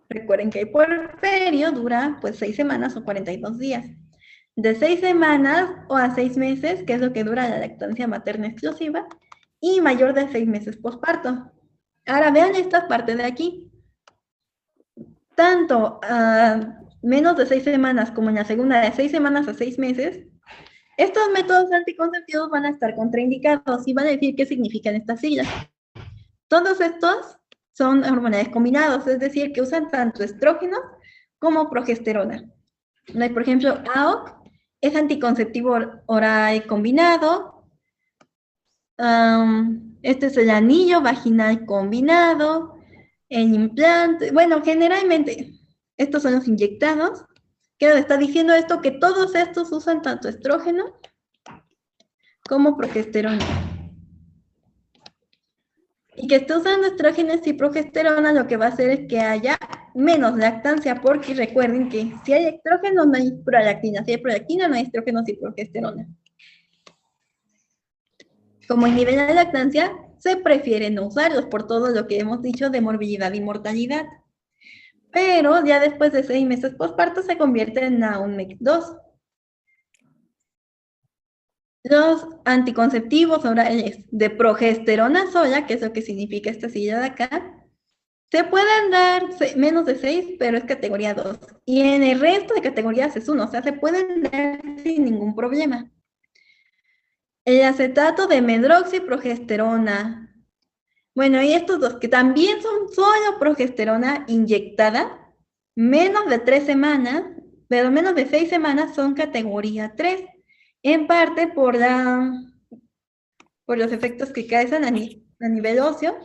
Recuerden que el puerperio dura pues 6 semanas o 42 días. De 6 semanas o a 6 meses, que es lo que dura la lactancia materna exclusiva, y mayor de 6 meses postparto. Ahora vean esta parte de aquí. Tanto a menos de 6 semanas como en la segunda de 6 semanas a 6 meses, estos métodos anticonceptivos van a estar contraindicados y van a decir qué significan estas siglas. Todos estos son hormonales combinados, es decir, que usan tanto estrógenos como progesterona. Por ejemplo, AOC es anticonceptivo oral combinado. Este es el anillo vaginal combinado, el implante. Bueno, generalmente estos son los inyectados. ¿Qué está diciendo esto? Que todos estos usan tanto estrógeno como progesterona. Y que esté usando estrógenos y progesterona lo que va a hacer es que haya menos lactancia, porque recuerden que si hay estrógeno no hay prolactina, si hay prolactina no hay estrógenos y progesterona. Como inhiben la lactancia, se prefiere no usarlos por todo lo que hemos dicho de morbilidad y mortalidad. Pero ya después de 6 meses postparto se convierten a un MEC 2. Los anticonceptivos orales de progesterona sola, que es lo que significa esta sigla de acá, se pueden dar menos de 6, pero es categoría 2. Y en el resto de categorías es 1, o sea, se pueden dar sin ningún problema. El acetato de medroxiprogesterona. Bueno, y estos dos, que también son solo progesterona inyectada, menos de 3 semanas, pero menos de 6 semanas son categoría 3, en parte por los efectos que causan a nivel óseo,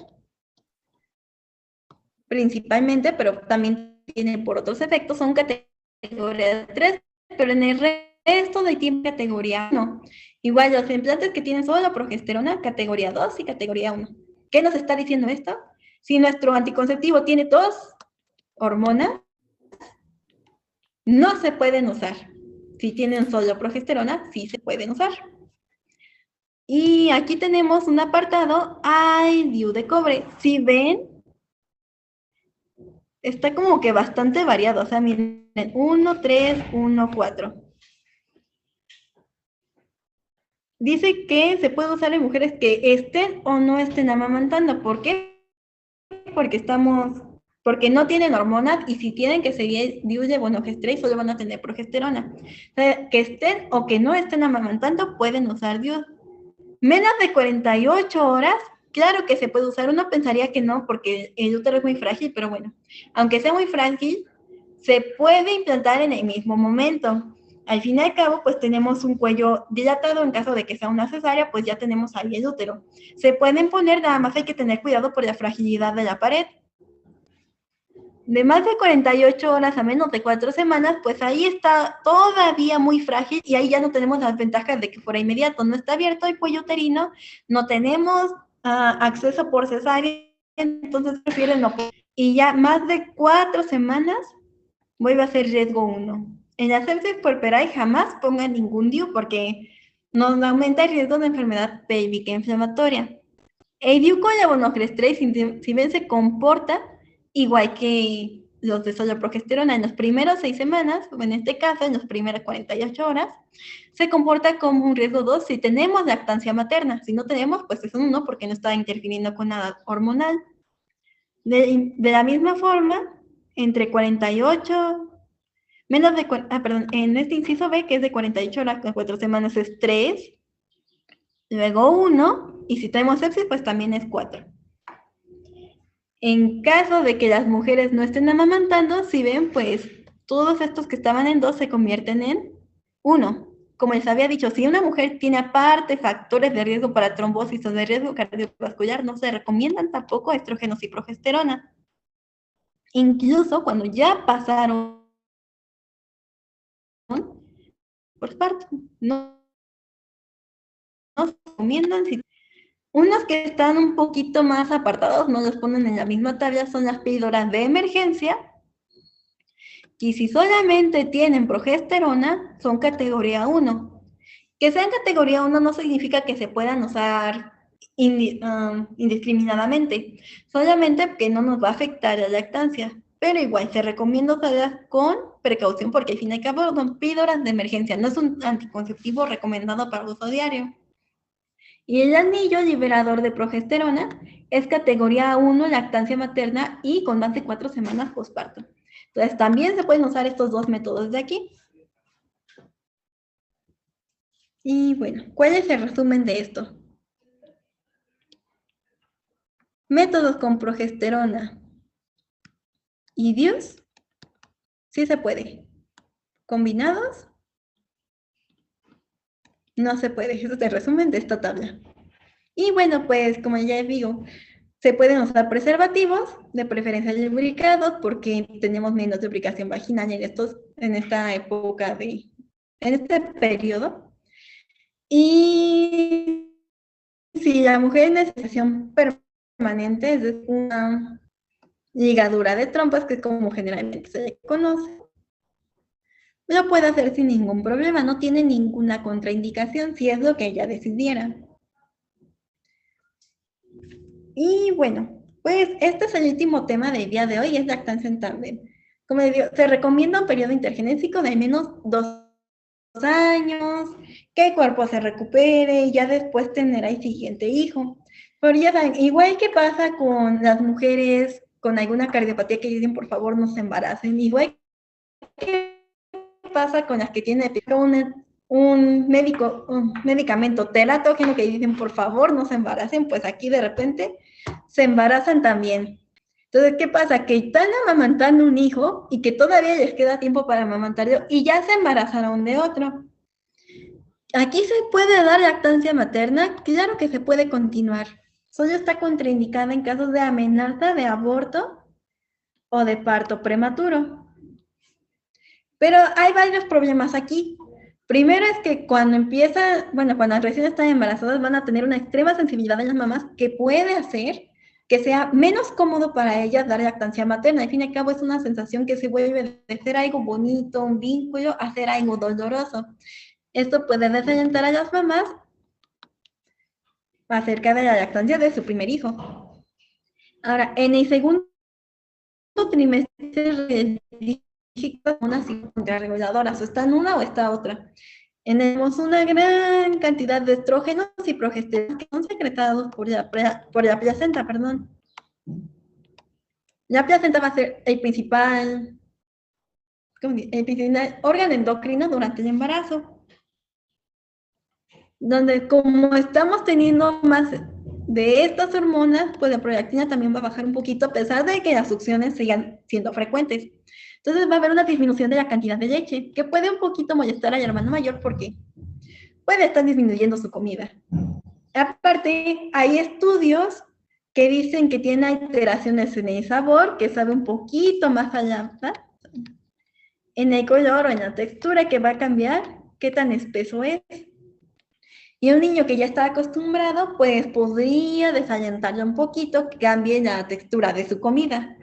principalmente, pero también tienen por otros efectos, son categoría 3, pero en el resto de tiempo categoría 1. Igual los implantes que tienen solo progesterona, categoría 2 y categoría 1. ¿Qué nos está diciendo esto? Si nuestro anticonceptivo tiene 2 hormonas, no se pueden usar. Si tienen solo progesterona, sí se pueden usar. Y aquí tenemos un apartado, IDU de cobre. Si ven, está como que bastante variado. O sea, miren, 1, 3, 1, 4. Dice que se puede usar en mujeres que estén o no estén amamantando. ¿Por qué? Porque no tienen hormonas y si tienen que seguir DIU de bonogestrel solo van a tener progesterona. O sea, que estén o que no estén amamantando pueden usar DIU. Menos de 48 horas, claro que se puede usar. Uno pensaría que no porque el útero es muy frágil, pero bueno, aunque sea muy frágil, se puede implantar en el mismo momento. Al fin y al cabo, pues tenemos un cuello dilatado, en caso de que sea una cesárea, pues ya tenemos ahí el útero. Se pueden poner, nada más hay que tener cuidado por la fragilidad de la pared. De más de 48 horas a menos de 4 semanas, pues ahí está todavía muy frágil y ahí ya no tenemos las ventajas de que fuera inmediato, no está abierto el cuello uterino, no tenemos acceso por cesárea, entonces prefieren no. Y ya más de 4 semanas vuelve a ser riesgo 1. En la sepsis puerperal jamás pongan ningún DIU porque nos aumenta el riesgo de enfermedad pélvica inflamatoria. El DIU con levonorgestrel, si bien se comporta igual que los de solo progesterona en los primeros 6 semanas, o en este caso en las primeras 48 horas, se comporta como un riesgo 2 si tenemos lactancia materna. Si no tenemos, pues es un 1 porque no está interfiriendo con nada hormonal. De la misma forma, entre 48, en este inciso B, que es de 48 horas con 4 semanas, es 3, luego 1, y si tenemos sepsis, pues también es 4. En caso de que las mujeres no estén amamantando, si ven, pues todos estos que estaban en 2 se convierten en 1. como les había dicho, si una mujer tiene aparte factores de riesgo para trombosis o de riesgo cardiovascular, no se recomiendan tampoco estrógenos y progesterona. Incluso cuando ya pasaron por parto, no se recomiendan. Unos que están un poquito más apartados, no los ponen en la misma tabla, son las píldoras de emergencia. Y si solamente tienen progesterona, son categoría 1. Que sean categoría 1 no significa que se puedan usar indiscriminadamente, solamente que no nos va a afectar la lactancia. Pero igual, se recomienda usarlas con precaución porque al fin y al cabo son píldoras de emergencia, no es un anticonceptivo recomendado para uso diario. Y el anillo liberador de progesterona es categoría 1, lactancia materna y con más de 4 semanas posparto. Entonces, también se pueden usar estos dos métodos de aquí. Y bueno, ¿cuál es el resumen de esto? Métodos con progesterona y DIUs, sí se puede. Combinados, no se puede. Ese es el resumen de esta tabla. Y bueno, pues como ya digo, se pueden usar preservativos, de preferencia lubricados, porque tenemos menos lubricación vaginal en esta época en este periodo. Y si la mujer en necesidad permanente, es decir, una ligadura de trompas, que es como generalmente se le conoce, lo puede hacer sin ningún problema, no tiene ninguna contraindicación si es lo que ella decidiera. Y bueno, pues este es el último tema del día de hoy, es lactancia en tándem. Como les digo, se recomienda un periodo intergenésico de al menos 2 años, que el cuerpo se recupere y ya después tener al siguiente hijo. Pero ya saben, igual que pasa con las mujeres con alguna cardiopatía que dicen por favor no se embaracen, igual que pasa con las que tienen un medicamento teratógeno que dicen por favor no se embaracen, pues aquí de repente se embarazan también. Entonces, ¿qué pasa? Que están amamantando un hijo y que todavía les queda tiempo para amamantarlo y ya se embarazaron de otro. ¿Aquí se puede dar lactancia materna? Claro que se puede continuar. Solo está contraindicada en casos de amenaza de aborto o de parto prematuro. Pero hay varios problemas aquí. Primero es que cuando cuando recién están embarazadas van a tener una extrema sensibilidad en las mamás que puede hacer que sea menos cómodo para ellas dar lactancia materna. Al fin y al cabo es una sensación que se vuelve de ser algo bonito, un vínculo, a ser algo doloroso. Esto puede desalentar a las mamás acerca de la lactancia de su primer hijo. Ahora, en el segundo trimestre una contrarreguladoras, o está en una o está otra. Tenemos una gran cantidad de estrógenos y progesteronas que son secretados por la placenta, perdón. La placenta va a ser el principal órgano endocrino durante el embarazo, donde como estamos teniendo más de estas hormonas, pues la prolactina también va a bajar un poquito, a pesar de que las succiones sigan siendo frecuentes. Entonces va a haber una disminución de la cantidad de leche, que puede un poquito molestar al hermano mayor porque puede estar disminuyendo su comida. Aparte, hay estudios que dicen que tiene alteraciones en el sabor, que sabe un poquito más a lacta, en el color o en la textura, que va a cambiar qué tan espeso es. Y un niño que ya está acostumbrado, pues podría desalentarle un poquito, que cambie la textura de su comida.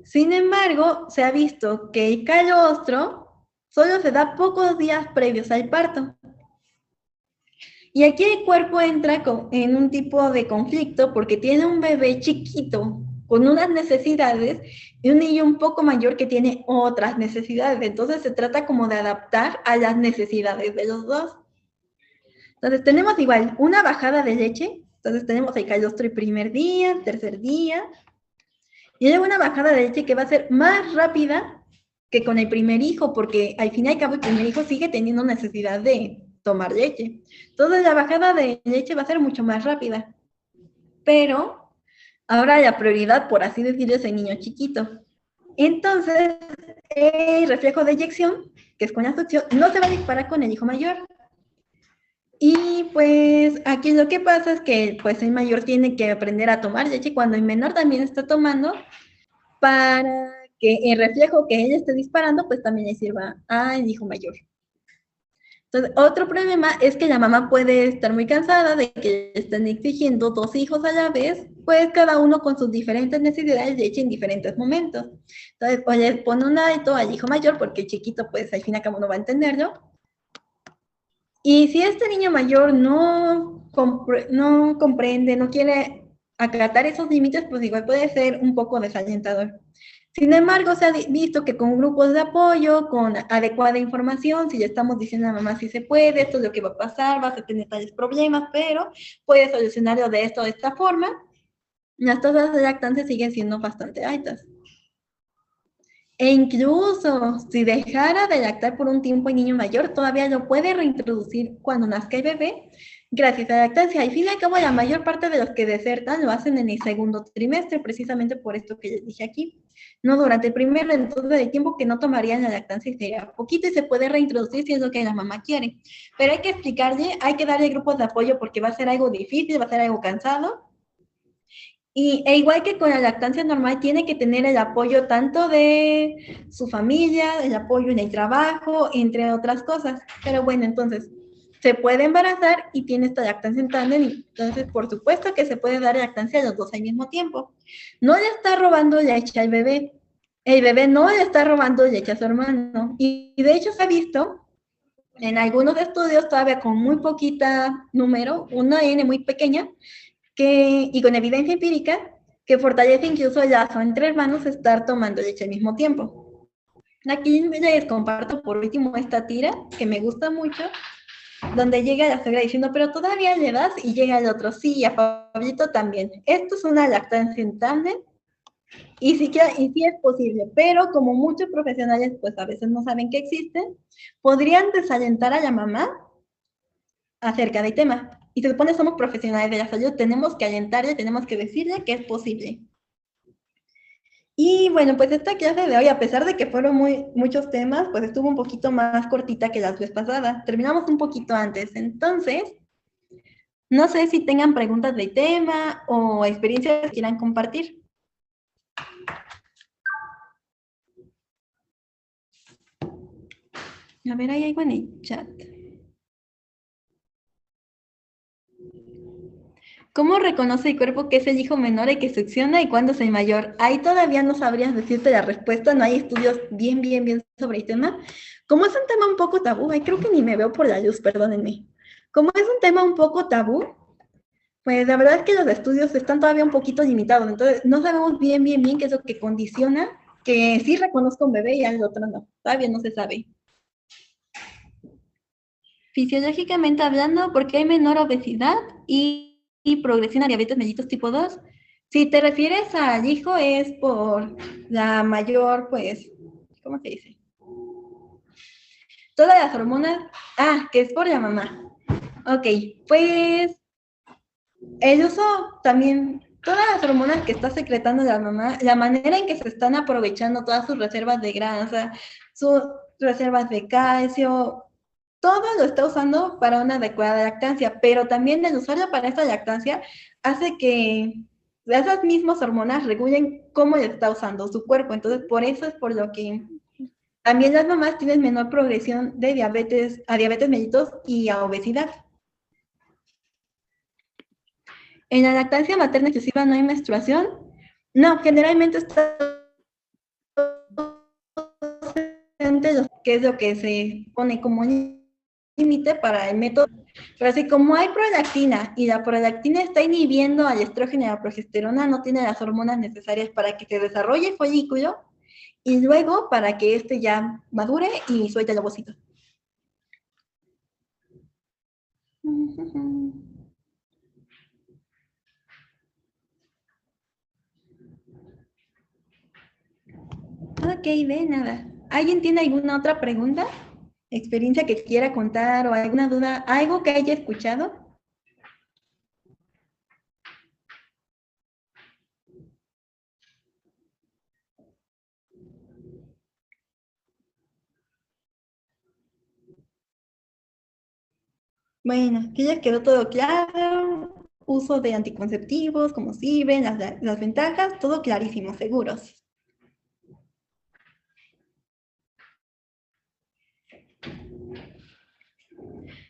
Sin embargo, se ha visto que el calostro solo se da pocos días previos al parto. Y aquí el cuerpo entra en un tipo de conflicto porque tiene un bebé chiquito con unas necesidades y un niño un poco mayor que tiene otras necesidades. Entonces se trata como de adaptar a las necesidades de los dos. Entonces tenemos igual una bajada de leche. Entonces tenemos el calostro el primer día, tercer día. Y luego una bajada de leche que va a ser más rápida que con el primer hijo, porque al fin y al cabo el primer hijo sigue teniendo necesidad de tomar leche. Entonces la bajada de leche va a ser mucho más rápida. Pero ahora la prioridad, por así decirlo, es el niño chiquito. Entonces, el reflejo de eyección que es con la succión, no se va a disparar con el hijo mayor. Y pues aquí lo que pasa es que pues el mayor tiene que aprender a tomar leche cuando el menor también está tomando para que el reflejo que ella esté disparando pues también le sirva al hijo mayor. Entonces, otro problema es que la mamá puede estar muy cansada de que le estén exigiendo dos hijos a la vez, pues cada uno con sus diferentes necesidades de leche en diferentes momentos. Entonces, o le pone un alto al hijo mayor porque el chiquito pues al fin y al cabo no va a entenderlo. Y si este niño mayor no comprende, no quiere acatar esos límites, pues igual puede ser un poco desalentador. Sin embargo, se ha visto que con grupos de apoyo, con adecuada información, si le estamos diciendo a la mamá si se puede, esto es lo que va a pasar, vas a tener tales problemas, pero puedes solucionarlo de esto de esta forma, las tasas de lactancia siguen siendo bastante altas. E incluso si dejara de lactar por un tiempo el niño mayor, todavía lo puede reintroducir cuando nazca el bebé, gracias a la lactancia. Al fin y al cabo, la mayor parte de los que desertan lo hacen en el segundo trimestre, precisamente por esto que les dije aquí. No durante el primero, entonces el tiempo que no tomarían la lactancia sería poquito y se puede reintroducir si es lo que la mamá quiere. Pero hay que explicarle, hay que darle grupos de apoyo porque va a ser algo difícil, va a ser algo cansado. E igual que con la lactancia normal, tiene que tener el apoyo tanto de su familia, el apoyo en el trabajo, entre otras cosas. Pero bueno, entonces, se puede embarazar y tiene esta lactancia en tándem, entonces, por supuesto que se puede dar lactancia a los dos al mismo tiempo. No le está robando leche al bebé. El bebé no le está robando leche a su hermano. Y de hecho se ha visto en algunos estudios, todavía con muy poquita número, una N muy pequeña, y con evidencia empírica, que fortalece incluso el lazo entre hermanos estar tomando leche al mismo tiempo. Aquí les comparto por último esta tira que me gusta mucho, donde llega la suegra diciendo, pero todavía le das, y llega el otro, sí, y a Pablito también. Esto es una lactancia en tándem, y sí es posible, pero como muchos profesionales pues a veces no saben que existen, podrían desalentar a la mamá acerca del tema. Y se supone somos profesionales de la salud, tenemos que alentarle, tenemos que decirle que es posible. Y bueno, pues esta clase de hoy, a pesar de que fueron muchos temas, pues estuvo un poquito más cortita que las veces pasadas. Terminamos un poquito antes. Entonces, no sé si tengan preguntas del tema o experiencias que quieran compartir. A ver, hay algo en el chat. ¿Cómo reconoce el cuerpo que es el hijo menor y que succiona y cuándo es el mayor? Ahí todavía no sabrías decirte la respuesta, no hay estudios bien sobre el tema. Como es un tema un poco tabú, ay, creo que ni me veo por la luz, perdónenme. Como es un tema un poco tabú, pues la verdad es que los estudios están todavía un poquito limitados, entonces no sabemos bien qué es lo que condiciona que sí reconozca un bebé y al otro no. Todavía no se sabe. Fisiológicamente hablando, porque hay menor obesidad y progresión a diabetes mellitus tipo 2. Si te refieres al hijo es por la mayor, pues, ¿cómo se dice? Todas las hormonas, que es por la mamá. Ok, pues el uso también, todas las hormonas que está secretando la mamá, la manera en que se están aprovechando todas sus reservas de grasa, sus reservas de calcio, todo lo está usando para una adecuada lactancia, pero también el usarla para esta lactancia hace que esas mismas hormonas regulen cómo le está usando su cuerpo. Entonces, por eso es por lo que también las mamás tienen menor progresión de diabetes a diabetes mellitus y a obesidad. En la lactancia materna exclusiva no hay menstruación. No, generalmente está que es lo que se pone como límite para el método. Pero así como hay prolactina y la prolactina está inhibiendo al estrógeno y a la progesterona, no tiene las hormonas necesarias para que se desarrolle el folículo y luego para que este ya madure y suelte el ovocito. Ok, de nada. ¿Alguien tiene alguna otra pregunta? ¿Experiencia que quiera contar o alguna duda? ¿Algo que haya escuchado? Bueno, aquí ya quedó todo claro. Uso de anticonceptivos, como sirven, las ventajas, todo clarísimo, seguros.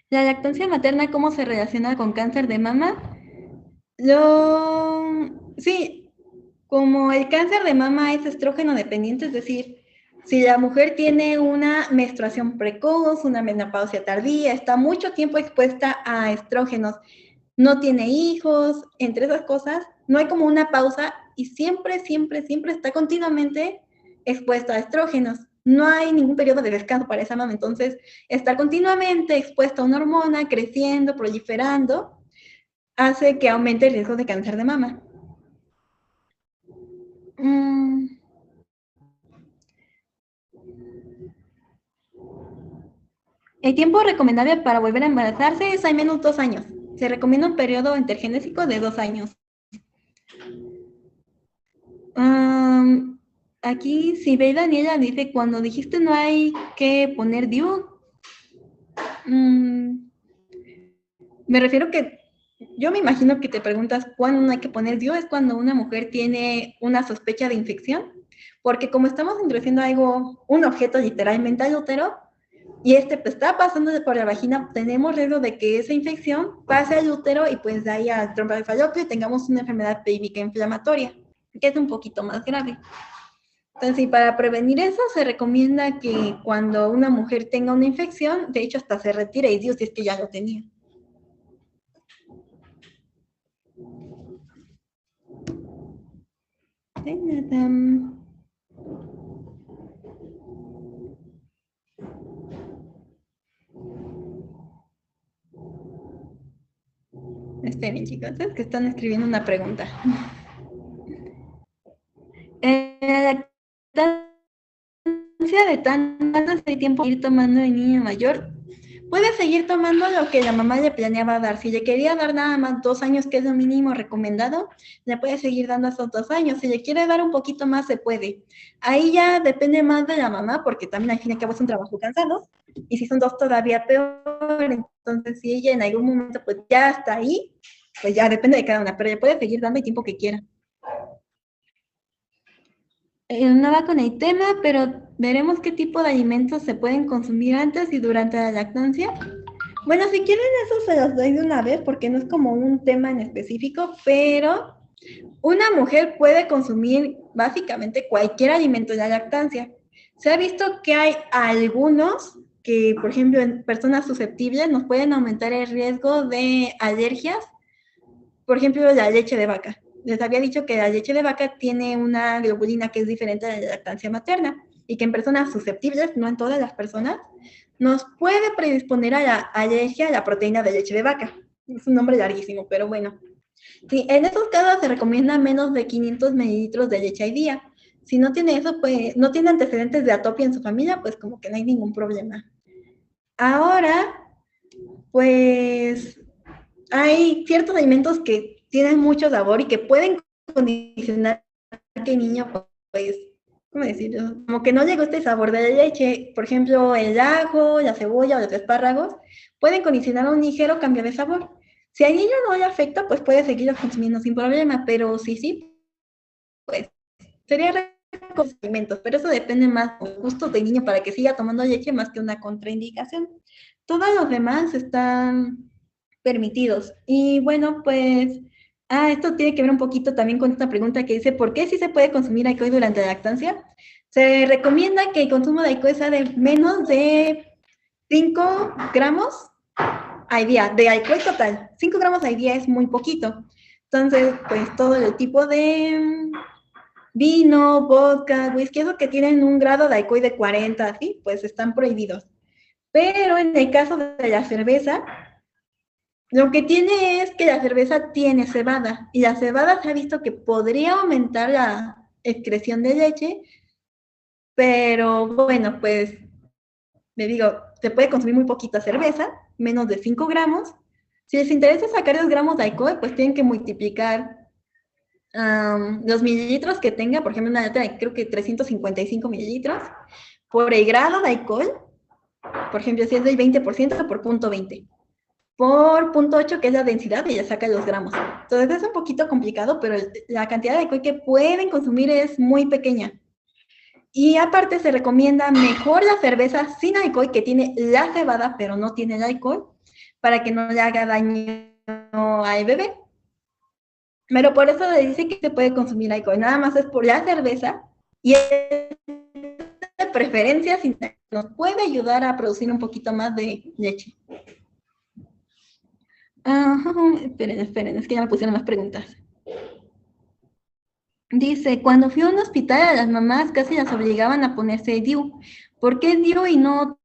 La lactancia materna, ¿cómo se relaciona con cáncer de mama? Sí, como el cáncer de mama es estrógeno dependiente, es decir, si la mujer tiene una menstruación precoz, una menopausia tardía, está mucho tiempo expuesta a estrógenos, no tiene hijos, entre esas cosas, no hay como una pausa y siempre, siempre, siempre está continuamente expuesta a estrógenos. No hay ningún periodo de descanso para esa mama, entonces está continuamente expuesta a una hormona, creciendo, proliferando, hace que aumente el riesgo de cáncer de mama. Mm, el tiempo recomendable para volver a embarazarse es al menos 2 años. Se recomienda un periodo intergenésico de 2 años. Um, aquí, si ve Daniela, dice, cuando dijiste no hay que poner DIU, me refiero que, yo me imagino que te preguntas cuándo no hay que poner DIU, es cuando una mujer tiene una sospecha de infección, porque como estamos introduciendo algo, un objeto literalmente al útero, y pues, está pasando por la vagina, tenemos riesgo de que esa infección pase al útero y pues de ahí al trompa de falopio y tengamos una enfermedad pélvica inflamatoria, que es un poquito más grave. Entonces, sí, para prevenir eso, se recomienda que cuando una mujer tenga una infección, de hecho, hasta se retire y Dios, si es que ya lo tenía. Esperen, chicos, es que están escribiendo una pregunta. La lactancia de tanto tiempo ir tomando el niño mayor, puede seguir tomando lo que la mamá le planeaba dar. Si le quería dar nada más 2 años, que es lo mínimo recomendado, le puede seguir dando esos 2 años. Si le quiere dar un poquito más, se puede. Ahí ya depende más de la mamá, porque también al fin y al cabo es un trabajo cansado. Y si son dos, todavía peor. Entonces, si ella en algún momento pues ya está ahí, pues ya depende de cada una, pero le puede seguir dando el tiempo que quiera. No va con el tema, pero veremos qué tipo de alimentos se pueden consumir antes y durante la lactancia. Bueno, si quieren eso se los doy de una vez porque no es como un tema en específico, pero una mujer puede consumir básicamente cualquier alimento en la lactancia. Se ha visto que hay algunos que, por ejemplo, en personas susceptibles nos pueden aumentar el riesgo de alergias, por ejemplo, la leche de vaca. Les había dicho que la leche de vaca tiene una globulina que es diferente a la lactancia materna y que en personas susceptibles, no en todas las personas, nos puede predisponer a la alergia a la proteína de leche de vaca. Es un nombre larguísimo, pero bueno. Sí, en esos casos se recomienda menos de 500 mililitros de leche al día. Si no tiene eso, pues no tiene antecedentes de atopia en su familia, pues como que no hay ningún problema. Ahora, pues hay ciertos alimentos que tienen mucho sabor y que pueden condicionar que el niño, pues, ¿cómo decirlo? Como que no le guste el sabor de la leche. Por ejemplo, el ajo, la cebolla o los espárragos pueden condicionar un ligero cambio de sabor. Si al niño no le afecta, pues puede seguirlo consumiendo sin problema, pero sí, pues sería con alimentos, pero eso depende más de gustos del niño para que siga tomando leche más que una contraindicación. Todos los demás están permitidos. Y bueno, pues, esto tiene que ver un poquito también con esta pregunta que dice, ¿por qué sí se puede consumir alcohol durante la lactancia? Se recomienda que el consumo de alcohol sea de menos de 5 gramos al día, de alcohol total. 5 gramos al día es muy poquito. Entonces, pues todo el tipo de vino, vodka, whisky, esos que tienen un grado de alcohol de 40, ¿sí? Pues están prohibidos. Pero en el caso de la cerveza, lo que tiene es que la cerveza tiene cebada y la cebada se ha visto que podría aumentar la excreción de leche, pero bueno, pues le digo, se puede consumir muy poquita cerveza, menos de 5 gramos. Si les interesa sacar 2 gramos de alcohol, pues tienen que multiplicar los mililitros que tenga, por ejemplo, una lata de creo que 355 mililitros, por el grado de alcohol, por ejemplo, si es del 20% por punto 20. por 0.8, que es la densidad, y ya saca los gramos. Entonces es un poquito complicado, pero la cantidad de alcohol que pueden consumir es muy pequeña. Y aparte se recomienda mejor la cerveza sin alcohol, que tiene la cebada, pero no tiene el alcohol, para que no le haga daño al bebé. Pero por eso le dice que se puede consumir alcohol, nada más es por la cerveza, y es de preferencia si nos puede ayudar a producir un poquito más de leche. Esperen, es que ya me pusieron más preguntas. Dice, cuando fui a un hospital a las mamás casi las obligaban a ponerse DIU. ¿Por qué DIU y no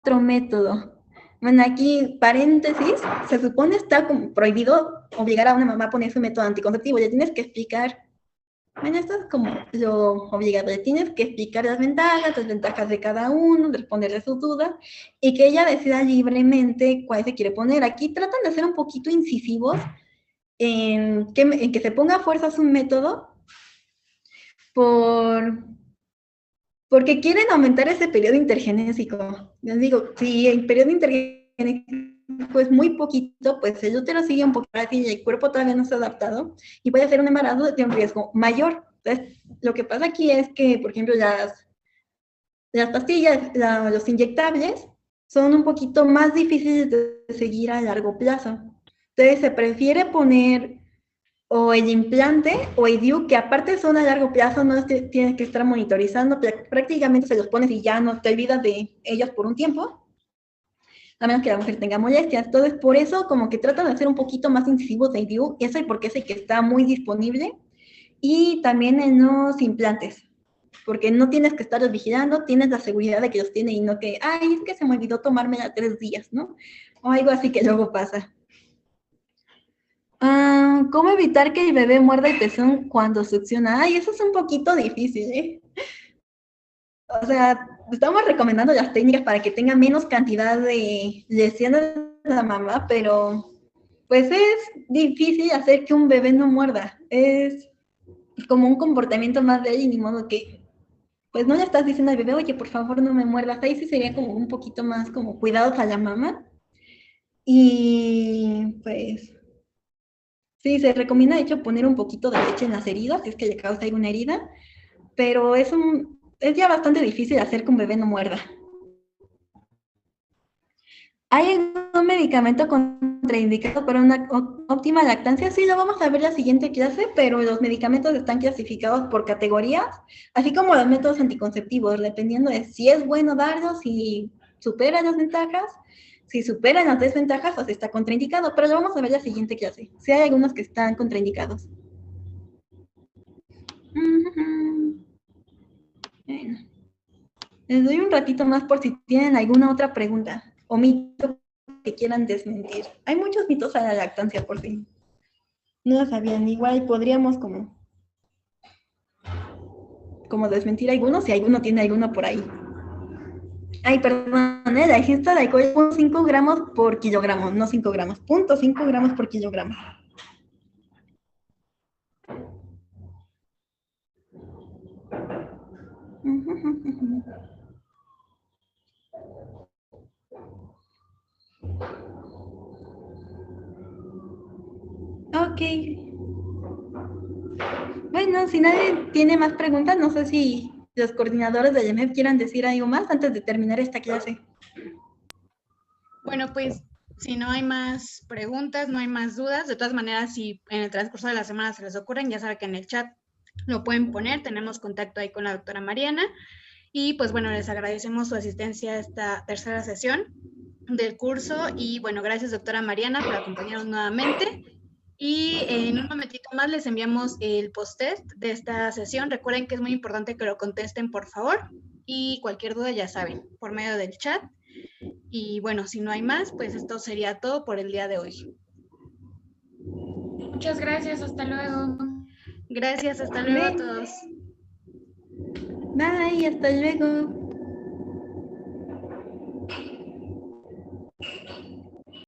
otro método? Bueno, aquí paréntesis, se supone está como prohibido obligar a una mamá a ponerse un método anticonceptivo. Le tienes que explicar, bueno, esto es como lo obligado, le tienes que explicar las desventajas de cada uno, responderle sus dudas y que ella decida libremente cuál se quiere poner. Aquí tratan de ser un poquito incisivos en que se ponga a fuerzas un método porque quieren aumentar ese periodo intergenésico. Les digo, si el periodo intergenésico es muy poquito, pues el útero sigue un poco así y el cuerpo todavía no se ha adaptado y puede ser un embarazo de un riesgo mayor. Entonces, lo que pasa aquí es que, por ejemplo, las pastillas, los inyectables, son un poquito más difíciles de seguir a largo plazo. Entonces, se prefiere poner o el implante o el DIU, que aparte son a largo plazo, no tienes que estar monitorizando, prácticamente se los pones y ya no te olvidas de ellos por un tiempo, a menos que la mujer tenga molestias. Entonces, por eso como que tratan de hacer un poquito más incisivos el DIU, eso y porque es el que está muy disponible, y también en los implantes, porque no tienes que estarlos vigilando, tienes la seguridad de que los tiene y no que, ay, es que se me olvidó tomármela 3 días, ¿no? O algo así que luego pasa. ¿Cómo evitar que el bebé muerda el pezón cuando succiona? Ay, eso es un poquito difícil, ¿eh? O sea, estamos recomendando las técnicas para que tenga menos cantidad de lesiones la mamá, pero pues es difícil hacer que un bebé no muerda. Es como un comportamiento más de él y ni modo que, pues no le estás diciendo al bebé, oye, por favor no me muerdas. Ahí sí sería como un poquito más como cuidados a la mamá. Y pues sí, se recomienda de hecho poner un poquito de leche en las heridas, si es que le causa alguna herida, pero es ya bastante difícil hacer que un bebé no muerda. ¿Hay algún medicamento contraindicado para una óptima lactancia? Sí, lo vamos a ver en la siguiente clase, pero los medicamentos están clasificados por categorías, así como los métodos anticonceptivos, dependiendo de si es bueno darlos, si supera las ventajas, si superan las desventajas o si está contraindicado, pero lo vamos a ver en la siguiente clase. Sí hay algunos que están contraindicados. Bueno, les doy un ratito más por si tienen alguna otra pregunta o mito que quieran desmentir. Hay muchos mitos a la lactancia, por fin. No lo sabían. Igual podríamos como desmentir algunos si alguno tiene alguno por ahí. Ay, perdón, la ingesta de alcohol es 0.5 gramos por kilogramo, no 5 gramos. 0.5 gramos por kilogramo. Ok. Bueno, si nadie tiene más preguntas, no sé si los coordinadores de IEMEF quieran decir algo más antes de terminar esta clase. Bueno, pues si no hay más preguntas, no hay más dudas, de todas maneras, si en el transcurso de la semana se les ocurren, ya saben que en el chat lo pueden poner, tenemos contacto ahí con la doctora Mariana. Y pues bueno, les agradecemos su asistencia a esta tercera sesión del curso y bueno, gracias doctora Mariana por acompañarnos nuevamente. Y en un momentito más les enviamos el post-test de esta sesión. Recuerden que es muy importante que lo contesten, por favor. Y cualquier duda, ya saben, por medio del chat. Y bueno, si no hay más, pues esto sería todo por el día de hoy. Muchas gracias, hasta luego. Gracias, hasta luego a todos. Bye, hasta luego.